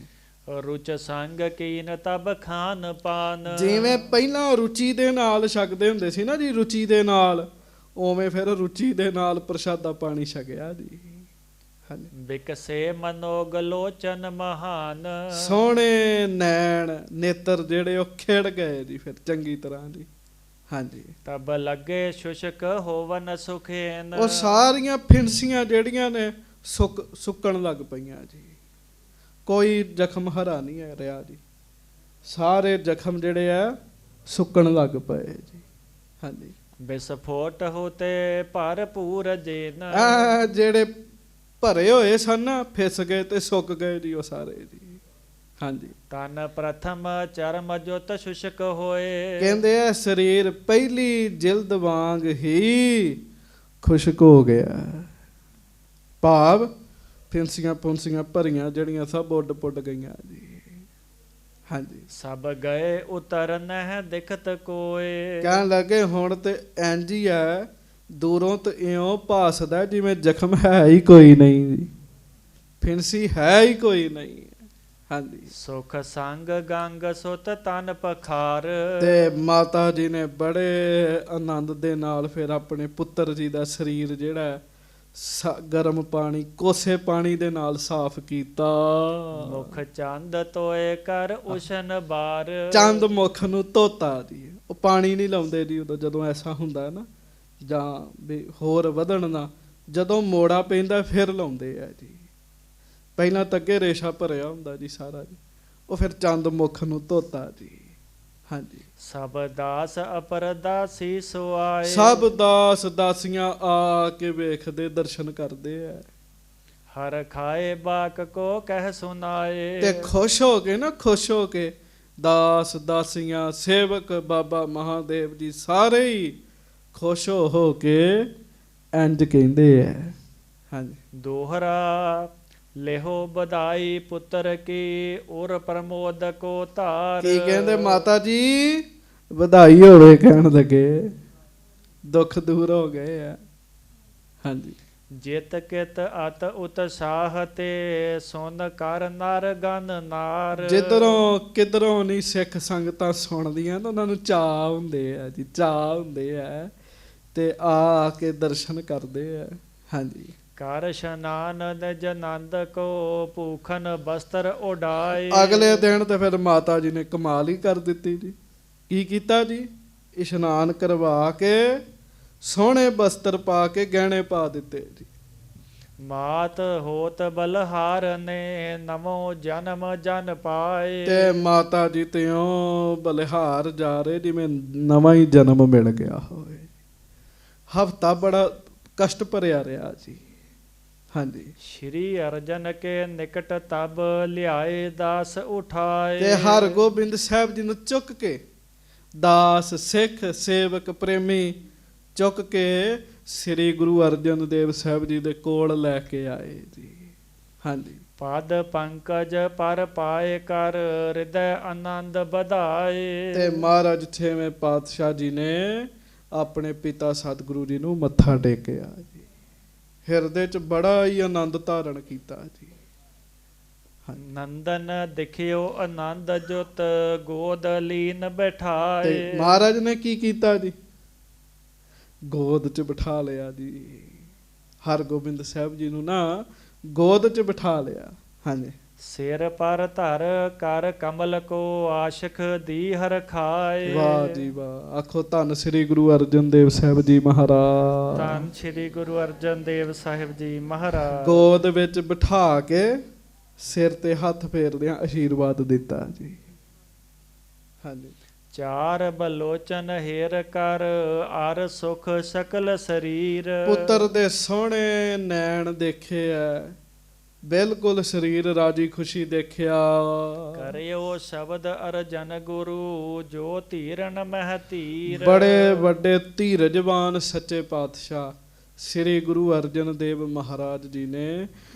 ਰੁਚ ਸੰਗ ਕੀਨ ਤਬ ਖਾਨ ਪਾਨ। ਜਿਵੇਂ
ਪਹਿਲਾਂ ਰੁਚੀ ਦੇ ਨਾਲ ਛਕਦੇ ਹੁੰਦੇ ਸੀ ਨਾ ਜੀ, ਰੁਚੀ ਦੇ ਨਾਲ, ਉਵੇਂ ਫਿਰ ਰੁਚੀ ਦੇ ਨਾਲ ਪ੍ਰਸ਼ਾਦਾ ਪਾਣੀ ਛਕਿਆ ਜੀ। ਹਾਂਜੀ,
ਬਿਕਸੇ ਮਨੋਗ ਲੋਚਨ ਮਹਾਨ।
ਸੋਹਣੇ ਨੈਣ ਨੇਤਰ ਜਿਹੜੇ ਉਹ ਖਿੜ ਗਏ ਜੀ ਫਿਰ ਚੰਗੀ ਤਰ੍ਹਾਂ ਜੀ। ਹਾਂਜੀ,
ਤਬ ਲੱਗੇ ਸ਼ੁਸ਼ਕ ਹੋਵਨ ਸੁਖੇਨ।
ਉਹ ਸਾਰੀਆਂ ਫਿਣਸੀਆਂ ਜਿਹੜੀਆਂ ਨੇ ਸੁੱਕਣ ਲੱਗ ਪਈਆਂ ਜੀ। ਕੋਈ ਜ਼ਖਮ ਹਰਾ ਨਹੀਂ ਹੈ ਰਿਹਾ ਜੀ, ਸਾਰੇ ਜ਼ਖਮ ਜਿਹੜੇ ਆ ਸੁੱਕਣ ਲੱਗ ਪਏ ਜੀ। ਹਾਂਜੀ,
ਵਿਸਫੋਟ ਹੋਤੇ ਭਰਪੂਰ ਜੇਨ।
ਜਿਹੜੇ ਭਰੇ ਹੋਏ ਸਨ ਨਾ ਫਿਸ ਗਏ ਤੇ ਸੁੱਕ ਗਏ ਜੀ ਉਹ ਸਾਰੇ ਜੀ। ਹਾਂਜੀ,
ਤਨ ਪ੍ਰਥਮ ਚਰਮ ਜੁਤ ਸ਼ੁਸ਼ਕ ਹੋਏ।
ਕਹਿੰਦੇ ਆ ਸਰੀਰ ਪਹਿਲੀ ਜਿਲਦ ਵਾਂਗ ਹੀ ਖੁਸ਼ਕ ਹੋ ਗਿਆ, ਭਾਵ ਫਿੰਸੀਆਂ ਪੁੰਸੀਆਂ ਭਰੀਆਂ ਜਿਹੜੀਆਂ ਸਭ ਉੱਡ ਪੁੱਡ ਗਈਆਂ ਜੀ। ਹਾਂਜੀ,
ਸਭ ਗਏ ਉਤਰ ਨਹਿ ਦਿਖਤ ਕੋਏ।
ਕਹਿਣ ਲੱਗੇ ਹੁਣ ਤੇ ਇੰਝ ਹੀ ਹੈ, ਦੂਰੋਂ ਤੇ ਇਉਂ ਭਾਸਦਾ ਜਿਵੇਂ ਜ਼ਖਮ ਹੈ ਹੀ ਕੋਈ ਨਹੀਂ ਜੀ, ਫਿੰਸੀ ਹੈ ਹੀ ਕੋਈ ਨਹੀਂ। ਹਾਂਜੀ,
ਸੁਖ ਸੰਗ ਗੰਗ ਸੁਤ ਤਨ ਪਖਾਰ।
ਤੇ ਮਾਤਾ ਜੀ ਨੇ ਬੜੇ ਆਨੰਦ ਦੇ ਨਾਲ ਫਿਰ ਆਪਣੇ ਪੁੱਤਰ ਜੀ ਦਾ ਸਰੀਰ ਜਿਹੜਾ ਗਰਮ ਪਾਣੀ ਕੋਸੇ ਪਾਣੀ ਦੇ ਨਾਲ ਸਾਫ਼ ਕੀਤਾ।
ਮੁਖ ਚੰਦ ਤੋਏ ਕਰ ਉਸ਼ਨ ਬਾਰ।
ਚੰਦ ਮੁਖ ਨੂੰ ਧੋਤਾ ਜੀ। ਉਹ ਪਾਣੀ ਨਹੀਂ ਲਾਉਂਦੇ ਜੀ ਉਦੋਂ, ਜਦੋਂ ਐਸਾ ਹੁੰਦਾ ਨਾ, ਜਾਂ ਵੀ ਹੋਰ ਵਧਣ ਨਾ, ਜਦੋਂ ਮੋੜਾ ਪੈਂਦਾ ਫਿਰ ਲਾਉਂਦੇ ਆ ਜੀ। ਪਹਿਲਾਂ ਤਾਂ ਅੱਗੇ ਰੇਸ਼ਾ ਭਰਿਆ ਹੁੰਦਾ ਜੀ ਸਾਰਾ ਜੀ, ਉਹ ਫਿਰ ਚੰਦ ਮੁਖ ਨੂੰ ਧੋਤਾ ਜੀ। ਹਾਂਜੀ,
ਸਭ ਦਾਸ ਅਪਰਦਾਸੀ ਸੁਆਏ।
ਸਭ ਦਾਸ ਦਾਸੀਆਂ ਆ ਕੇ ਵੇਖਦੇ ਦਰਸ਼ਨ ਕਰਦੇ ਆ।
ਹਰ ਖਾਏ ਬਾਕ ਕੋ ਕਹਿ ਸੁਨਾਏ।
ਤੇ ਖੁਸ਼ ਹੋ ਕੇ ਨਾ, ਖੁਸ਼ ਹੋ ਕੇ ਦਾਸ ਦਾਸੀਆਂ ਸੇਵਕ ਬਾਬਾ ਮਹਾਦੇਵ ਜੀ ਸਾਰੇ ਹੀ ਖੁਸ਼ ਹੋ ਕੇ ਇੰਝ ਕਹਿੰਦੇ ਆ। ਹਾਂਜੀ,
ਦੋਹਰਾ ਲਿਹੋ ਬਧਾਈ ਪੁੱਤਰ ਕੀ ਔਰ ਪ੍ਰਮੋਦ ਕੋ ਧਾਰ।
ਕੀ ਕਹਿੰਦੇ ਮਾਤਾ ਜੀ ਵਧਾਈ ਹੋਵੇ ਕਹਿਣ ਲੱਗੇ, ਦੁੱਖ ਦੂਰ ਹੋ ਗਏ ਆ। ਹਾਂਜੀ,
ਜਿਤ ਕਿਤ ਅਤ ਉਤਸ਼ਾਹ ਤੇ ਸੁਨ ਕਰ ਨਰ ਗਨ ਨਾਰ।
ਜਿੱਧਰੋਂ ਕਿਧਰੋਂ ਨਹੀਂ ਸਿੱਖ ਸੰਗਤਾਂ ਸੁਣਦੀਆਂ ਤਾਂ ਉਹਨਾਂ ਨੂੰ ਚਾਅ ਹੁੰਦੇ ਆ ਜੀ, ਚਾਅ ਹੁੰਦੇ ਆ ਤੇ ਆ ਕੇ ਦਰਸ਼ਨ ਕਰਦੇ ਆ। ਹਾਂਜੀ,
ਕਰ ਇਸ਼ਨਾਨ ਨਿਜ ਨੰਦ ਕੋ ਭੂਖਨ ਬਸਤਰ ਉਡਾਏ।
ਅਗਲੇ ਦਿਨ ਤੇ ਫਿਰ ਮਾਤਾ ਜੀ ਨੇ ਕਮਾਲ ਹੀ ਕਰ ਦਿੱਤੀ ਜੀ। ਕੀ ਕੀਤਾ ਜੀ? ਇਸ਼ਨਾਨ ਕਰਵਾ ਕੇ ਸੋਹਣੇ ਬਸਤਰ ਪਾ ਕੇ ਗਹਿਣੇ ਪਾ ਦਿੱਤੇ ਜੀ।
ਮਾਤ ਹੋਤ ਬਲਹਾਰ ਨੇ ਨਵੋ ਜਨਮ ਜਨ ਪਾਏ।
ਤੇ ਮਾਤਾ ਜੀ ਤਿਉਂ ਬਲਿਹਾਰ ਜਾ ਰਹੇ ਜਿਵੇਂ ਨਵਾਂ ਹੀ ਜਨਮ ਮਿਲ ਗਿਆ ਹੋਵੇ। ਹਫਤਾ ਬੜਾ ਕਸ਼ਟ ਭਰਿਆ ਰਿਹਾ ਜੀ। ਹਾਂਜੀ।
ਸ਼੍ਰੀ ਅਰਜਨ ਕੇ ਨਿਕਟ ਤਬ ਲਿਆਏ ਦਾਸ ਉਠਾਏ।
ਤੇ ਹਰਗੋਬਿੰਦ ਸਾਹਿਬ ਜੀ ਨੂੰ ਚੁੱਕ ਕੇ ਦਾਸ ਸਿੱਖ ਸੇਵਕ ਪ੍ਰੇਮੀ ਚੁੱਕ ਕੇ ਸ੍ਰੀ ਗੁਰੂ ਅਰਜਨ ਦੇਵ ਸਾਹਿਬ ਜੀ ਦੇ ਕੋਲ ਲੈ ਕੇ ਆਏ ਜੀ। ਹਾਂਜੀ।
ਪਦ ਪੰਕਜ ਪਰ ਪਾਏ ਕਰ ਹਿਰਦੈ ਆਨੰਦ ਵਧਾਏ।
ਤੇ ਮਹਾਰਾਜ 6ਵੇਂ ਪਾਤਸ਼ਾਹ ਜੀ ਨੇ ਆਪਣੇ ਪਿਤਾ ਸਤਿਗੁਰੂ ਜੀ ਨੂੰ ਮੱਥਾ ਟੇਕਿਆ ਜੀ। ਹਿਰਦੇ 'ਚ ਬੜਾ ਹੀ ਆਨੰਦ ਧਾਰਨ ਕੀਤਾ ਜੀ।
ਨੰਦਨ ਦਿਖਿਓ ਆਨੰਦ ਜੁਤ ਗੋਦ ਲੀਨ ਬਿਠਾਏ।
ਤੇ ਮਹਾਰਾਜ ਨੇ ਕੀ ਕੀਤਾ ਜੀ? ਗੋਦ 'ਚ ਬਿਠਾ ਲਿਆ ਜੀ। ਹਰਗੋਬਿੰਦ ਸਾਹਿਬ ਜੀ ਨੂੰ ਨਾ ਗੋਦ 'ਚ ਬਿਠਾ ਲਿਆ। ਹਾਂਜੀ।
ਸਿਰ ਪਰ ਧਰ ਕਰ ਕਮਲ ਕੋ ਆਸ਼ਿਕ ਦੀ ਹਰ ਖਾਏ।
ਵਾਹ ਜੀ ਵਾਹ। ਆਖੋ ਧੰਨ ਸ੍ਰੀ ਗੁਰੂ ਅਰਜਨ ਦੇਵ ਸਾਹਿਬ ਜੀ ਮਹਾਰਾਜ।
ਧੰਨ ਸ੍ਰੀ ਗੁਰੂ ਅਰਜਨ ਦੇਵ ਸਾਹਿਬ ਜੀ ਮਹਾਰਾਜ।
ਗੋਦ ਵਿੱਚ ਬਿਠਾ ਕੇ ਸਿਰ ਤੇ ਹੱਥ ਫੇਰਦਿਆਂ ਆਸ਼ੀਰਵਾਦ ਦਿੱਤਾ ਜੀ। ਹਾਂਜੀ।
ਚਾਰ ਬਲੋਚਨ ਹੇਰ ਕਰ ਅਰ ਸੁਖ ਸਕਲ ਸਰੀਰ।
ਪੁੱਤਰ ਦੇ ਸੋਹਣੇ ਨੈਣ ਦੇਖੇ ਐ, ਬਿਲਕੁਲ ਸਰੀਰ ਰਾਜੀ ਖੁਸ਼ੀ ਦੇਖਿਆ।
ਕਰਿਓ ਸ਼ਬਦ ਅਰਜਨ ਗੁਰੂ ਜੋ ਧੀਰਨ ਮਹਿ ਧੀਰ।
ਬੜੇ ਵੱਡੇ ਧੀਰਜਵਾਨ ਸੱਚੇ ਪਾਤਸ਼ਾਹ ਸ੍ਰੀ ਗੁਰੂ ਅਰਜਨ ਦੇਵ ਮਹਾਰਾਜ ਜੀ ਨੇ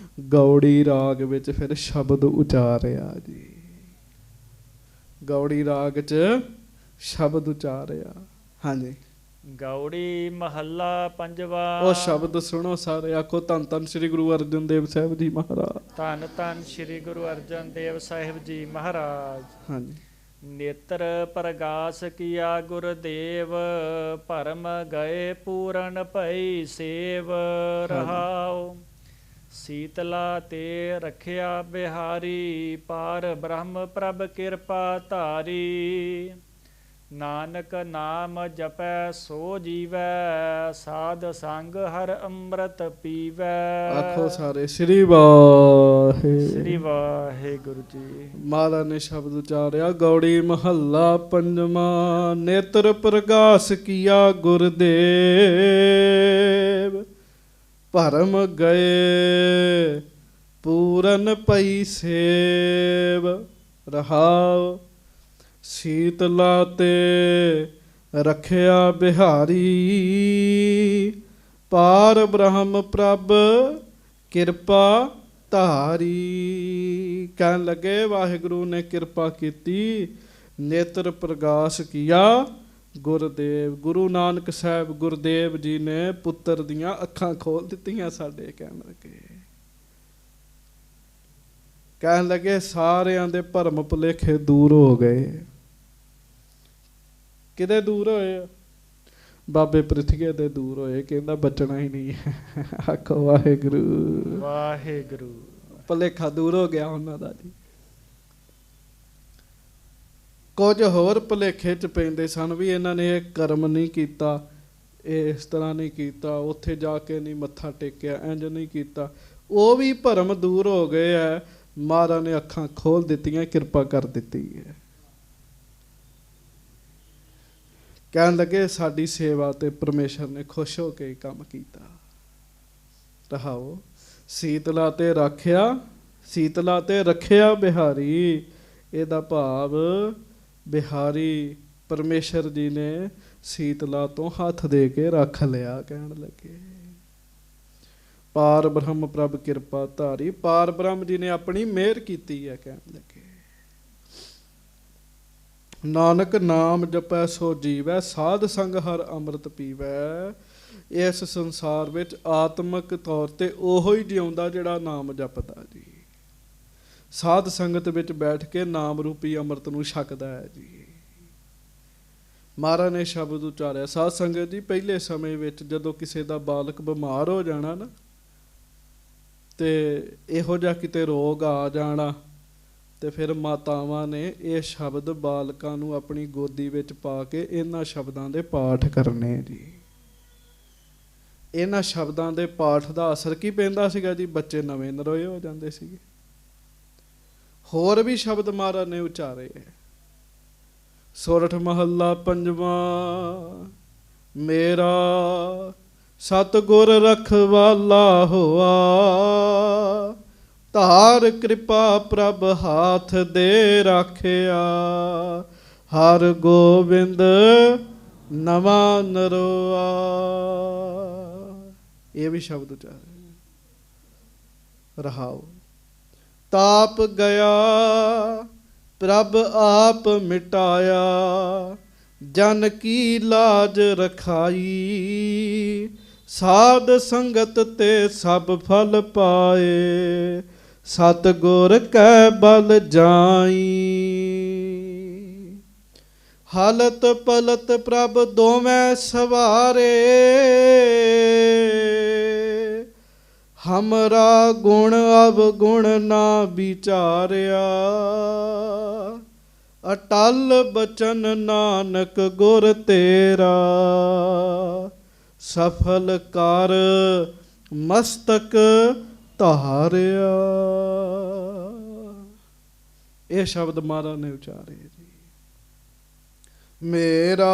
ਗੌੜੀ ਰਾਗ ਵਿੱਚ ਫਿਰ ਸ਼ਬਦ ਉਚਾਰਿਆ ਜੀ। ਗੌੜੀ ਰਾਗ 'ਚ ਸ਼ਬਦ ਉਚਾਰਿਆ। ਹਾਂਜੀ।
ਗੌੜੀ ਮਹੱਲਾ ਪੰਜਵਾ।
ਉਹ ਸ਼ਬਦ ਸੁਣੋ ਸਾਰੇ। ਆਖੋ ਧੰਨ ਧੰਨ ਸ੍ਰੀ ਗੁਰੂ ਅਰਜਨ ਦੇਵ ਸਾਹਿਬ ਜੀ ਮਹਾਰਾਜ।
ਧੰਨ ਧੰਨ ਸ੍ਰੀ ਗੁਰੂ ਅਰਜਨ ਦੇਵ ਸਾਹਿਬ ਜੀ ਮਹਾਰਾਜ।
ਹਾਂਜੀ।
ਨੇਤਰ ਪ੍ਰਗਾਸ ਕੀਆ ਗੁਰਦੇਵ ਭਰਮ ਗਏ ਪੂਰਨ ਭਈ ਸੇਵ ਰਹਾਉ। ਸੀਤਲਾ ਤੇ ਰਖਿਆ ਬਿਹਾਰੀ ਪਾਰ ਬ੍ਰਹਮ ਪ੍ਰਭ ਕਿਰਪਾ ਧਾਰੀ। ਨਾਨਕ ਨਾਮ ਜਪੈ ਸੋ ਜੀਵੈ ਸਾਧ ਸੰਗ ਹਰ ਅੰਮ੍ਰਿਤ ਪੀਵੈ।
ਆਖੋ ਸਾਰੇ ਸ੍ਰੀ ਵਾਹਿ
ਸ੍ਰੀ ਵਾਹਿਗੁਰੂ ਜੀ।
ਮਹਾਰਾਜ ਨੇ ਸ਼ਬਦ ਉਚਾਰਿਆ। ਗੌੜੀ ਮਹੱਲਾ ਪੰਜਵਾਂ। ਨੇਤਰ ਪ੍ਰਗਾਸ ਕੀਆ ਗੁਰਦੇਵ ਭਰਮ ਗਏ ਪੂਰਨ ਪਈ ਸੇਵ ਰਹਾਉ। ਸੀਤਲਾ ਤੇ ਰਖਿਆ ਬਿਹਾਰੀ ਪਾਰ ਬ੍ਰਹਮ ਪ੍ਰਭ ਕਿਰਪਾ ਧਾਰੀ। ਕਹਿਣ ਲੱਗੇ ਵਾਹਿਗੁਰੂ ਨੇ ਕਿਰਪਾ ਕੀਤੀ। ਨੇਤਰ ਪ੍ਰਗਾਸ ਕੀਆ ਗੁਰਦੇਵ। ਗੁਰੂ ਨਾਨਕ ਸਾਹਿਬ ਗੁਰਦੇਵ ਜੀ ਨੇ ਪੁੱਤਰ ਦੀਆਂ ਅੱਖਾਂ ਖੋਲ ਦਿੱਤੀਆਂ ਸਾਡੇ। ਕਹਿਣ ਲੱਗੇ ਸਾਰਿਆਂ ਦੇ ਭਰਮ ਭੁਲੇਖੇ ਦੂਰ ਹੋ ਗਏ। ਕਿਤੇ ਦੂਰ ਹੋਏ? ਬਾਬੇ ਪ੍ਰਿਥੀਏ ਦੇ ਦੂਰ ਹੋਏ। ਕਹਿੰਦਾ ਬਚਣਾ ਹੀ ਨਹੀਂ ਹੈ। ਆਖੋ ਵਾਹਿਗੁਰੂ
ਵਾਹਿਗੁਰੂ।
ਭੁਲੇਖਾ ਦੂਰ ਹੋ ਗਿਆ ਉਹਨਾਂ ਦਾ ਜੀ। ਕੁਝ ਹੋਰ ਭੁਲੇਖੇ 'ਚ ਪੈਂਦੇ ਸਨ ਵੀ ਇਹਨਾਂ ਨੇ ਇਹ ਕਰਮ ਨਹੀਂ ਕੀਤਾ, ਇਹ ਇਸ ਤਰ੍ਹਾਂ ਨਹੀਂ ਕੀਤਾ, ਉੱਥੇ ਜਾ ਕੇ ਨਹੀਂ ਮੱਥਾ ਟੇਕਿਆ, ਇੰਝ ਨਹੀਂ ਕੀਤਾ। ਉਹ ਵੀ ਭਰਮ ਦੂਰ ਹੋ ਗਏ ਹੈ। ਮਹਾਰਾਜ ਨੇ ਅੱਖਾਂ ਖੋਲ ਦਿੱਤੀਆਂ, ਕਿਰਪਾ ਕਰ ਦਿੱਤੀ ਹੈ। ਕਹਿਣ ਲੱਗੇ ਸਾਡੀ ਸੇਵਾ ਤੇ ਪਰਮੇਸ਼ਰ ਨੇ ਖੁਸ਼ ਹੋ ਕੇ ਕੰਮ ਕੀਤਾ। ਰਹਾਓ। ਸੀਤਲਾ ਤੇ ਰੱਖਿਆ, ਸੀਤਲਾ ਤੇ ਰੱਖਿਆ ਬਿਹਾਰੀ। ਇਹਦਾ ਭਾਵ ਬਿਹਾਰੀ ਪਰਮੇਸ਼ਰ ਜੀ ਨੇ ਸੀਤਲਾ ਤੋਂ ਹੱਥ ਦੇ ਕੇ ਰੱਖ ਲਿਆ। ਕਹਿਣ ਲੱਗੇ ਪਾਰ ਬ੍ਰਹਮ ਪ੍ਰਭ ਕਿਰਪਾ ਧਾਰੀ। ਪਾਰ ਬ੍ਰਹਮ ਜੀ ਨੇ ਆਪਣੀ ਮਿਹਰ ਕੀਤੀ ਹੈ। ਕਹਿਣ ਲੱਗੇ ਨਾਨਕ ਨਾਮ ਜਪੈ ਸੋ ਜੀਵੈ ਸਾਧ ਸੰਗ ਹਰ ਅੰਮ੍ਰਿਤ ਪੀਵੈ। ਇਸ ਸੰਸਾਰ ਵਿੱਚ ਆਤਮਿਕ ਤੌਰ ਤੇ ਉਹੋ ਹੀ ਜਿਉਂਦਾ ਜਿਹੜਾ ਨਾਮ ਜਪਦਾ ਜੀ। ਸਾਧ ਸੰਗਤ ਵਿੱਚ ਬੈਠ ਕੇ ਨਾਮ ਰੂਪੀ ਅੰਮ੍ਰਿਤ ਨੂੰ ਛਕਦਾ ਹੈ ਜੀ। ਮਹਾਰਾਜ ਨੇ ਸ਼ਬਦ ਉਚਾਰਿਆ। ਸਾਧ ਸੰਗਤ ਜੀ ਪਹਿਲੇ ਸਮੇਂ ਵਿੱਚ ਜਦੋਂ ਕਿਸੇ ਦਾ ਬਾਲਕ ਬਿਮਾਰ ਹੋ ਜਾਣਾ ਨਾ, ਤੇ ਇਹੋ ਜਿਹਾ ਕਿਤੇ ਰੋਗ ਆ ਜਾਣਾ ਤੇ ਫਿਰ ਮਾਤਾਵਾਂ ਨੇ ਇਹ ਸ਼ਬਦ ਬਾਲਕਾਂ ਨੂੰ ਆਪਣੀ ਗੋਦੀ ਵਿੱਚ ਪਾ ਕੇ ਇਹਨਾਂ ਸ਼ਬਦਾਂ ਦੇ ਪਾਠ ਕਰਨੇ ਜੀ। ਇਹਨਾਂ ਸ਼ਬਦਾਂ ਦੇ ਪਾਠ ਦਾ ਅਸਰ ਕੀ ਪੈਂਦਾ ਸੀਗਾ ਜੀ? ਬੱਚੇ ਨਵੇਂ ਨਰੋਏ ਹੋ ਜਾਂਦੇ ਸੀਗੇ। ਹੋਰ ਵੀ ਸ਼ਬਦ ਮਹਾਰਾਜ ਨੇ ਉਚਾਰੇ ਹੈ। ਸੋਰਠ ਮਹੱਲਾ ਪੰਜਵਾਂ। ਮੇਰਾ ਸਤਿਗੁਰ ਰਖਵਾਲਾ ਹੋਆ, ਧਾਰ ਕਿਰਪਾ ਪ੍ਰਭ ਹਾਥ ਦੇ ਰਾਖਿਆ। ਹਰ ਗੋਬਿੰਦ ਨਵਾਂ ਨਰੋਆ। ਇਹ ਵੀ ਸ਼ਬਦ ਉਚਾਰੇ। ਰਹਾਉ। ਤਾਪ ਗਿਆ ਪ੍ਰਭ ਆਪ ਮਿਟਾਇਆ, ਜਨ ਕੀ ਲਾਜ ਰਖਾਈ। ਸਾਧ ਸੰਗਤ ਤੇ ਸਭ ਫਲ ਪਾਏ, ਸਤਿਗੁਰ ਕੈ ਬਲ ਜਾਈ। ਹਲਤ ਪਲਤ ਪ੍ਰਭ ਦੋਵੇਂ ਸਵਾਰੇ, ਹਮਰਾ ਗੁਣ ਅਵਗੁਣ ਨਾ ਵਿਚਾਰਿਆ। ਅਟਲ ਬਚਨ ਨਾਨਕ ਗੁਰ ਤੇਰਾ, ਸਫਲ ਕਰ ਮਸਤਕ ਧਾਰਿਆ। ਇਹ ਸ਼ਬਦ ਮਹਾਰਾਜ ਨੇ ਉਚਾਰੇ ਜੀ। ਮੇਰਾ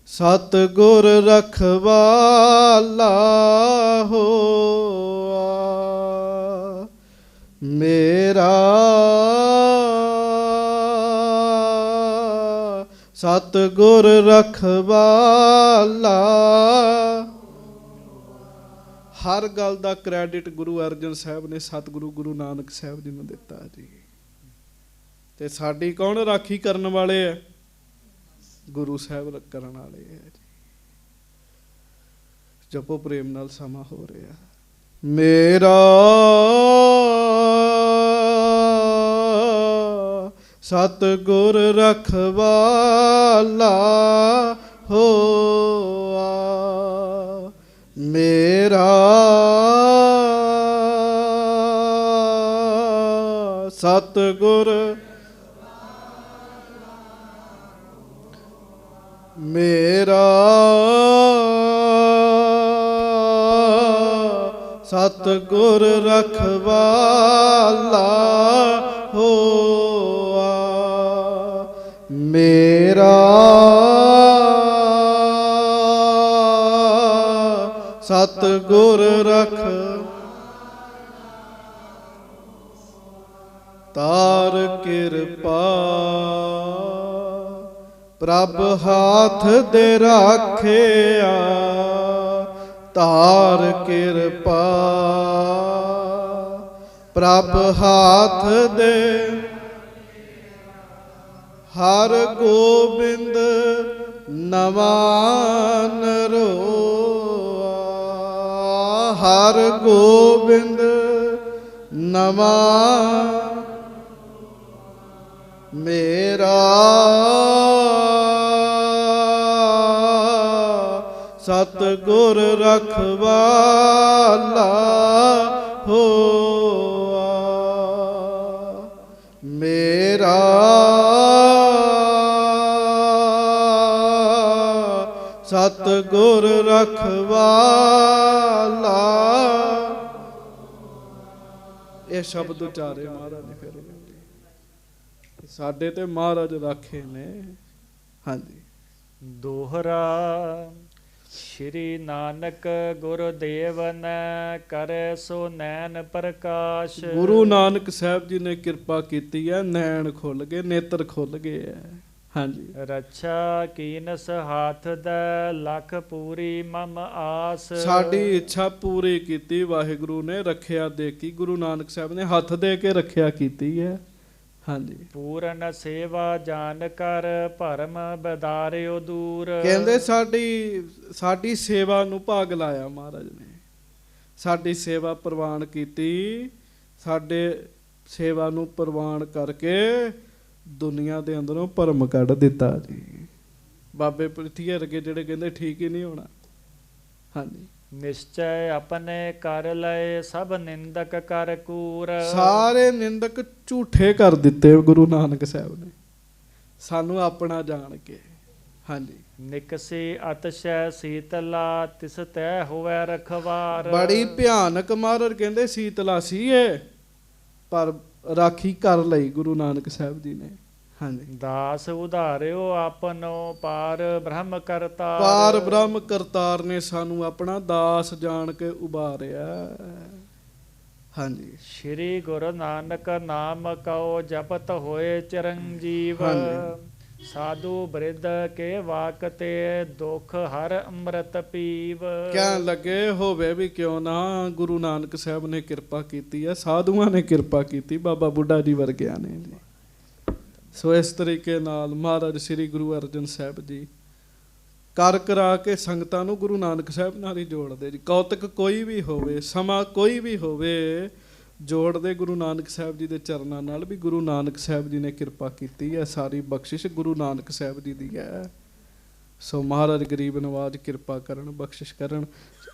ਸਤਿਗੁਰ ਰਖਵਾਲਾ ਹੋਆ, ਮੇਰਾ ਸਤਿਗੁਰ ਰਖਵਾਲਾ। ਹਰ ਗੱਲ ਦਾ ਕ੍ਰੈਡਿਟ ਗੁਰੂ ਅਰਜਨ ਸਾਹਿਬ ਨੇ ਸਤਿਗੁਰੂ ਗੁਰੂ ਨਾਨਕ ਸਾਹਿਬ ਜੀ ਨੂੰ ਦਿੱਤਾ ਜੀ। ਤੇ ਸਾਡੀ ਕੌਣ ਰਾਖੀ ਕਰਨ ਵਾਲੇ ਹੈ? ਗੁਰੂ ਸਾਹਿਬ ਕਰਨ ਵਾਲੇ ਹੈ ਜੀ। ਜਪੋ ਪ੍ਰੇਮ ਨਾਲ, ਸਮਾਂ ਹੋ ਰਿਹਾ। ਮੇਰਾ ਸਤਿਗੁਰ ਰਖਵਾਲਾ ਹੋਆ, ਮੇਰਾ ਸਤਿਗੁਰ, ਮੇਰਾ ਸਤਿਗੁਰ ਰਖਵਾਲਾ ਹੋਆ, ਮੇਰਾ ਸਤਿਗੁਰ ਰਖ। ਤਾਰ ਕਿਰਪਾ ਪ੍ਰਭ ਹਾਥ ਦੇ ਰਾਖਿਆ। ਤਾਰ ਕਿਰਪਾ ਪ੍ਰਭ ਹਾਥ ਦੇ। ਹਰ ਗੋਬਿੰਦ ਨਵਾਂ ਨਰੋਆ, ਹਰ ਗੋਬਿੰਦ ਨਵਾਂ। ਮੇਰਾ ਸਤਿਗੁਰ ਰਖਵਾਲਾ ਹੋਆ, ਮੇਰਾ ਸਤਿਗੁਰ ਰਖਵਾਲਾ। ਇਹ ਸ਼ਬਦ ਉਚਾਰੇ ਮਹਾਰਾਜ ਨੇ ਫਿਰ ਸਾਡੇ ਤੇ ਮਹਾਰਾਜ ਰਾਖੇ ਨੇ। ਹਾਂਜੀ।
ਦੋਹਰਾ। ਸ਼੍ਰੀ ਨਾਨਕ ਗੁਰਦੇਵ ਨੇ ਕਰੇ ਸੋ ਨੈਣ ਪ੍ਰਕਾਸ਼।
ਗੁਰੂ ਨਾਨਕ ਸਾਹਿਬ ਜੀ ਨੇ ਕਿਰਪਾ ਕੀਤੀ ਹੈ, ਨੈਣ ਖੁੱਲ ਗਏ, ਨੇਤਰ ਖੁੱਲ ਗਏ ਹੈ। ਹਾਂਜੀ।
ਰੱਛਾ ਕੀਨਸ ਹਾਥ ਦਾ ਲੱਖ ਪੂਰੀ ਮਮ ਆਸ।
ਸਾਡੀ ਇੱਛਾ ਪੂਰੀ ਕੀਤੀ ਵਾਹਿਗੁਰੂ ਨੇ, ਰੱਖਿਆ ਦੇ ਕੇ ਗੁਰੂ ਨਾਨਕ ਸਾਹਿਬ ਨੇ ਹੱਥ ਦੇ ਕੇ ਰੱਖਿਆ ਕੀਤੀ ਹੈ। ਹਾਂਜੀ। ਪੂਰਨ
ਸੇਵਾ ਜਾਨ ਕਰ ਭਰਮ ਬਦਾਰਿਓ ਦੂਰ।
ਕਹਿੰਦੇ ਸਾਡੀ ਸੇਵਾ ਨੂੰ ਭਾਗ ਲਾਇਆ ਮਹਾਰਾਜ ਨੇ, ਸਾਡੀ ਸੇਵਾ ਪ੍ਰਵਾਨ ਕੀਤੀ, ਸਾਡੇ ਸੇਵਾ ਨੂੰ ਪ੍ਰਵਾਨ ਕਰਕੇ ਦੁਨੀਆ ਦੇ ਅੰਦਰੋਂ ਭਰਮ ਕੱਢ ਦਿੱਤਾ ਜੀ। ਬਾਬੇ ਪ੍ਰਿਥੀ ਵਰਗੇ ਜਿਹੜੇ ਕਹਿੰਦੇ ਠੀਕ ਹੀ ਨਹੀਂ ਹੋਣਾ, ਹਾਂਜੀ।
ਨਿਸ਼ਚੈ ਆਪਣੇ ਕਰ ਲਏ ਸਭ ਨਿੰਦਕ ਕਰ ਕੂਰ।
ਸਾਰੇ ਨਿੰਦਕ ਝੂਠੇ ਕਰ ਦਿੱਤੇ ਗੁਰੂ ਨਾਨਕ ਸਾਹਿਬ ਨੇ ਸਾਨੂੰ ਆਪਣਾ ਜਾਣ ਕੇ। ਹਾਂਜੀ।
ਨਿਕਸੀ ਅਤਸ਼ੈ ਸੀਤਲਾ ਤਿਸ ਤੈ ਹੋਵੈ ਰਖਵਾਰ।
ਬੜੀ ਭਿਆਨਕ ਮਹਾਰਾਜ ਕਹਿੰਦੇ ਸੀਤਲਾ ਸੀ ਇਹ, ਪਰ ਰਾਖੀ ਕਰ ਲਈ ਗੁਰੂ ਨਾਨਕ ਸਾਹਿਬ ਜੀ ਨੇ। ਹਾਂਜੀ।
ਦਾਸ ਉਧਾਰਿਓ ਆਪਨੋ ਪਾਰ ਬ੍ਰਹਮ ਕਰਤਾਰ।
ਪਾਰ ਬ੍ਰਹਮ ਕਰਤਾਰ ਨੇ ਸਾਨੂੰ ਆਪਣਾ ਦਾਸ ਜਾਣ ਕੇ ਉਭਾਰਿਆ। ਹਾਂਜੀ।
ਸ਼੍ਰੀ ਗੁਰੂ ਨਾਨਕ ਨਾਮ ਕਉ ਜਪਤ ਹੋਏ ਚਰੰਜੀਵ।
ਹਾਂਜੀ।
ਸਾਧੂ ਬ੍ਰਿਧ ਕੇ ਵਾਕ ਤੇ ਦੁਖ ਹਰ ਅੰਮ੍ਰਿਤ ਪੀਵ।
ਕਹਿਣ ਲੱਗੇ ਹੋਵੇ ਵੀ ਕਿਉਂ ਨਾ, ਗੁਰੂ ਨਾਨਕ ਸਾਹਿਬ ਨੇ ਕਿਰਪਾ ਕੀਤੀ ਹੈ, ਸਾਧੂਆਂ ਨੇ ਕਿਰਪਾ ਕੀਤੀ, ਬਾਬਾ ਬੁੱਢਾ ਜੀ ਵਰਗਿਆਂ ਨੇ ਜੀ। ਸੋ ਇਸ ਤਰੀਕੇ ਨਾਲ ਮਹਾਰਾਜ ਸ੍ਰੀ ਗੁਰੂ ਅਰਜਨ ਸਾਹਿਬ ਜੀ ਕਰ ਕਰਾ ਕੇ ਸੰਗਤਾਂ ਨੂੰ ਗੁਰੂ ਨਾਨਕ ਸਾਹਿਬ ਨਾਲ ਹੀ ਜੋੜਦੇ ਜੀ। ਕੌਤਕ ਕੋਈ ਵੀ ਹੋਵੇ, ਸਮਾਂ ਕੋਈ ਵੀ ਹੋਵੇ, ਜੋੜਦੇ ਗੁਰੂ ਨਾਨਕ ਸਾਹਿਬ ਜੀ ਦੇ ਚਰਨਾਂ ਨਾਲ ਵੀ। ਗੁਰੂ ਨਾਨਕ ਸਾਹਿਬ ਜੀ ਨੇ ਕਿਰਪਾ ਕੀਤੀ ਹੈ, ਸਾਰੀ ਬਖਸ਼ਿਸ਼ ਗੁਰੂ ਨਾਨਕ ਸਾਹਿਬ ਜੀ ਦੀ ਹੈ। ਸੋ ਮਹਾਰਾਜ ਗਰੀਬ ਨਵਾਜ ਕਿਰਪਾ ਕਰਨ, ਬਖਸ਼ਿਸ਼ ਕਰਨ।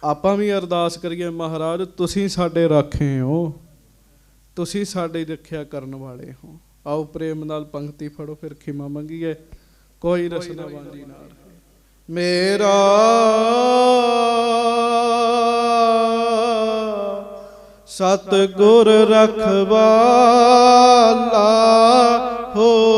ਆਪਾਂ ਵੀ ਅਰਦਾਸ ਕਰੀਏ, ਮਹਾਰਾਜ ਤੁਸੀਂ ਸਾਡੇ ਰਾਖੇ ਹੋ, ਤੁਸੀਂ ਸਾਡੀ ਰੱਖਿਆ ਕਰਨ ਵਾਲੇ ਹੋ। ਆਓ ਪ੍ਰੇਮ ਨਾਲ ਪੰਕਤੀ ਫੜੋ, ਫਿਰ ਖਿਮਾ ਮੰਗੀਏ। ਕੋਈ ਰਸਨਾ ਵਾਂਝੀ ਨਾ ਰਹੇ ਮੇਰਾ ਸਤਿਗੁਰ ਰਖਵਾਲਾ ਹੋਆ।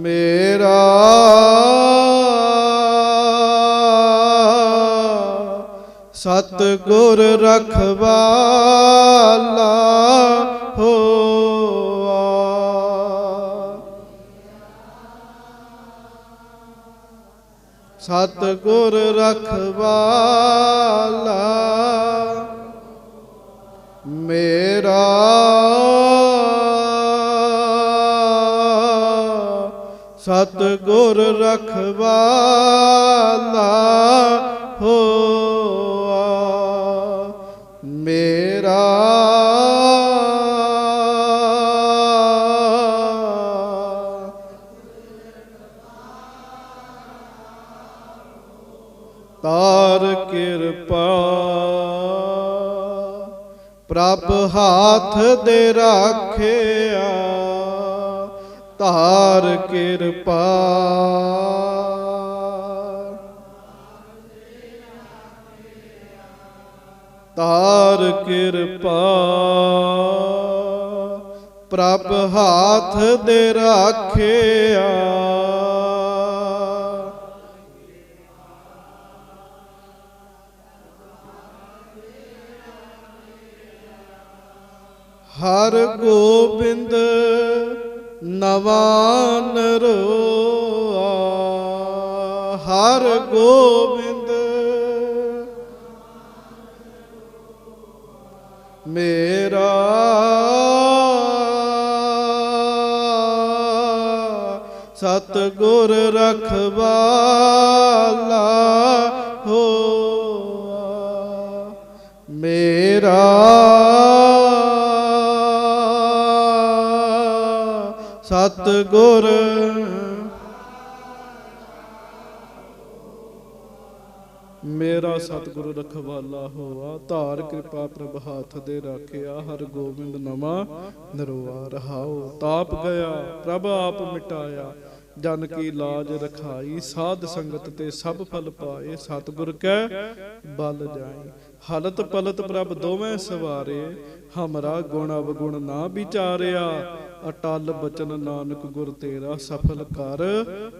ਮੇਰਾ ਸਤਿਗੁਰ ਰਖਵਾਲਾ ਹੋਆ। ਸਤਿਗੁਰ ਰਖਵਾਲਾ ਮੇਰਾ ਸਤਿਗੁਰ ਰਖਵਾਲਾ ਹੋਆ। ਮੇਰਾ ਤਾਰ ਕਿਰਪਾ ਪ੍ਰਭ ਹਾਥ ਦੇ ਰਾਖਿਆ। ਤਾਰ ਕਿਰਪਾ ਤਾਰ ਕਿਰਪਾ ਪ੍ਰਭ ਹਾਥ ਦੇ ਰਾਖਿਆ। ਹਰ ਗੋਬਿੰਦ ਨਵਾਂ ਨਰੋਆ। ਹਰ ਗੋਬਿੰਦ ਮੇਰਾ ਸਤਿਗੁਰ ਰਖਵਾਲਾ ਹੋਆ। ਮੇਰਾ ਸਤਿਗੁਰ ਮੇਰਾ ਸਤਿਗੁਰ ਰਖਵਾਲਾ ਹੋਆ। ਧਾਰ ਕਿਰਪਾ ਪ੍ਰਭ ਹਾਥ ਦੇ ਰਾਖਿਆ। ਹਰ ਗੋਬਿੰਦ ਨਵਾਂ ਨਰੋਆ। ਰਹਾਉ ਤਾਪ ਗਿਆ ਪ੍ਰਭ ਆਪ ਮਿਟਾਇਆ। ਜਨ ਕੀ ਲਾਜ ਰਖਾਈ। ਸਾਧ ਸੰਗਤ ਤੇ ਸਭ ਫਲ ਪਾਏ। ਸਤਿਗੁਰ ਕੈ ਬਲ ਜਾਈ। ਹਲਤ ਪਲਤ ਪ੍ਰਭ ਦੋਵੇਂ ਸਵਾਰੇ। ਹਮਰਾ ਗੁਣ ਅਵਗੁਣ ਨਾ ਵਿਚਾਰਿਆ। ਅਟਲ ਬਚਨ ਨਾਨਕ ਗੁਰ ਤੇਰਾ। ਸਫਲ ਕਰ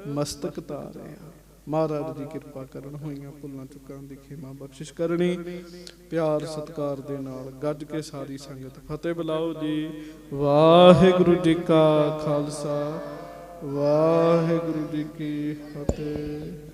ਮਸਤਕ ਤਾਰਿਆ। ਮਹਾਰਾਜ ਦੀ ਕਿਰਪਾ ਕਰਨ। ਹੋਈਆਂ ਭੁੱਲਾਂ ਚੁੱਕਾਂ ਦੀ ਖਿਮਾ ਬਖਸ਼ਿਸ਼ ਕਰਨੀ। ਪਿਆਰ ਸਤਿਕਾਰ ਦੇ ਨਾਲ ਗੱਜ ਕੇ ਸਾਰੀ ਸੰਗਤ ਫਤਿਹ ਬੁਲਾਓ ਜੀ। ਵਾਹਿਗੁਰੂ ਜੀ ਕਾ ਖਾਲਸਾ, ਵਾਹਿਗੁਰੂ ਜੀ ਕੀ ਫਤਿਹ।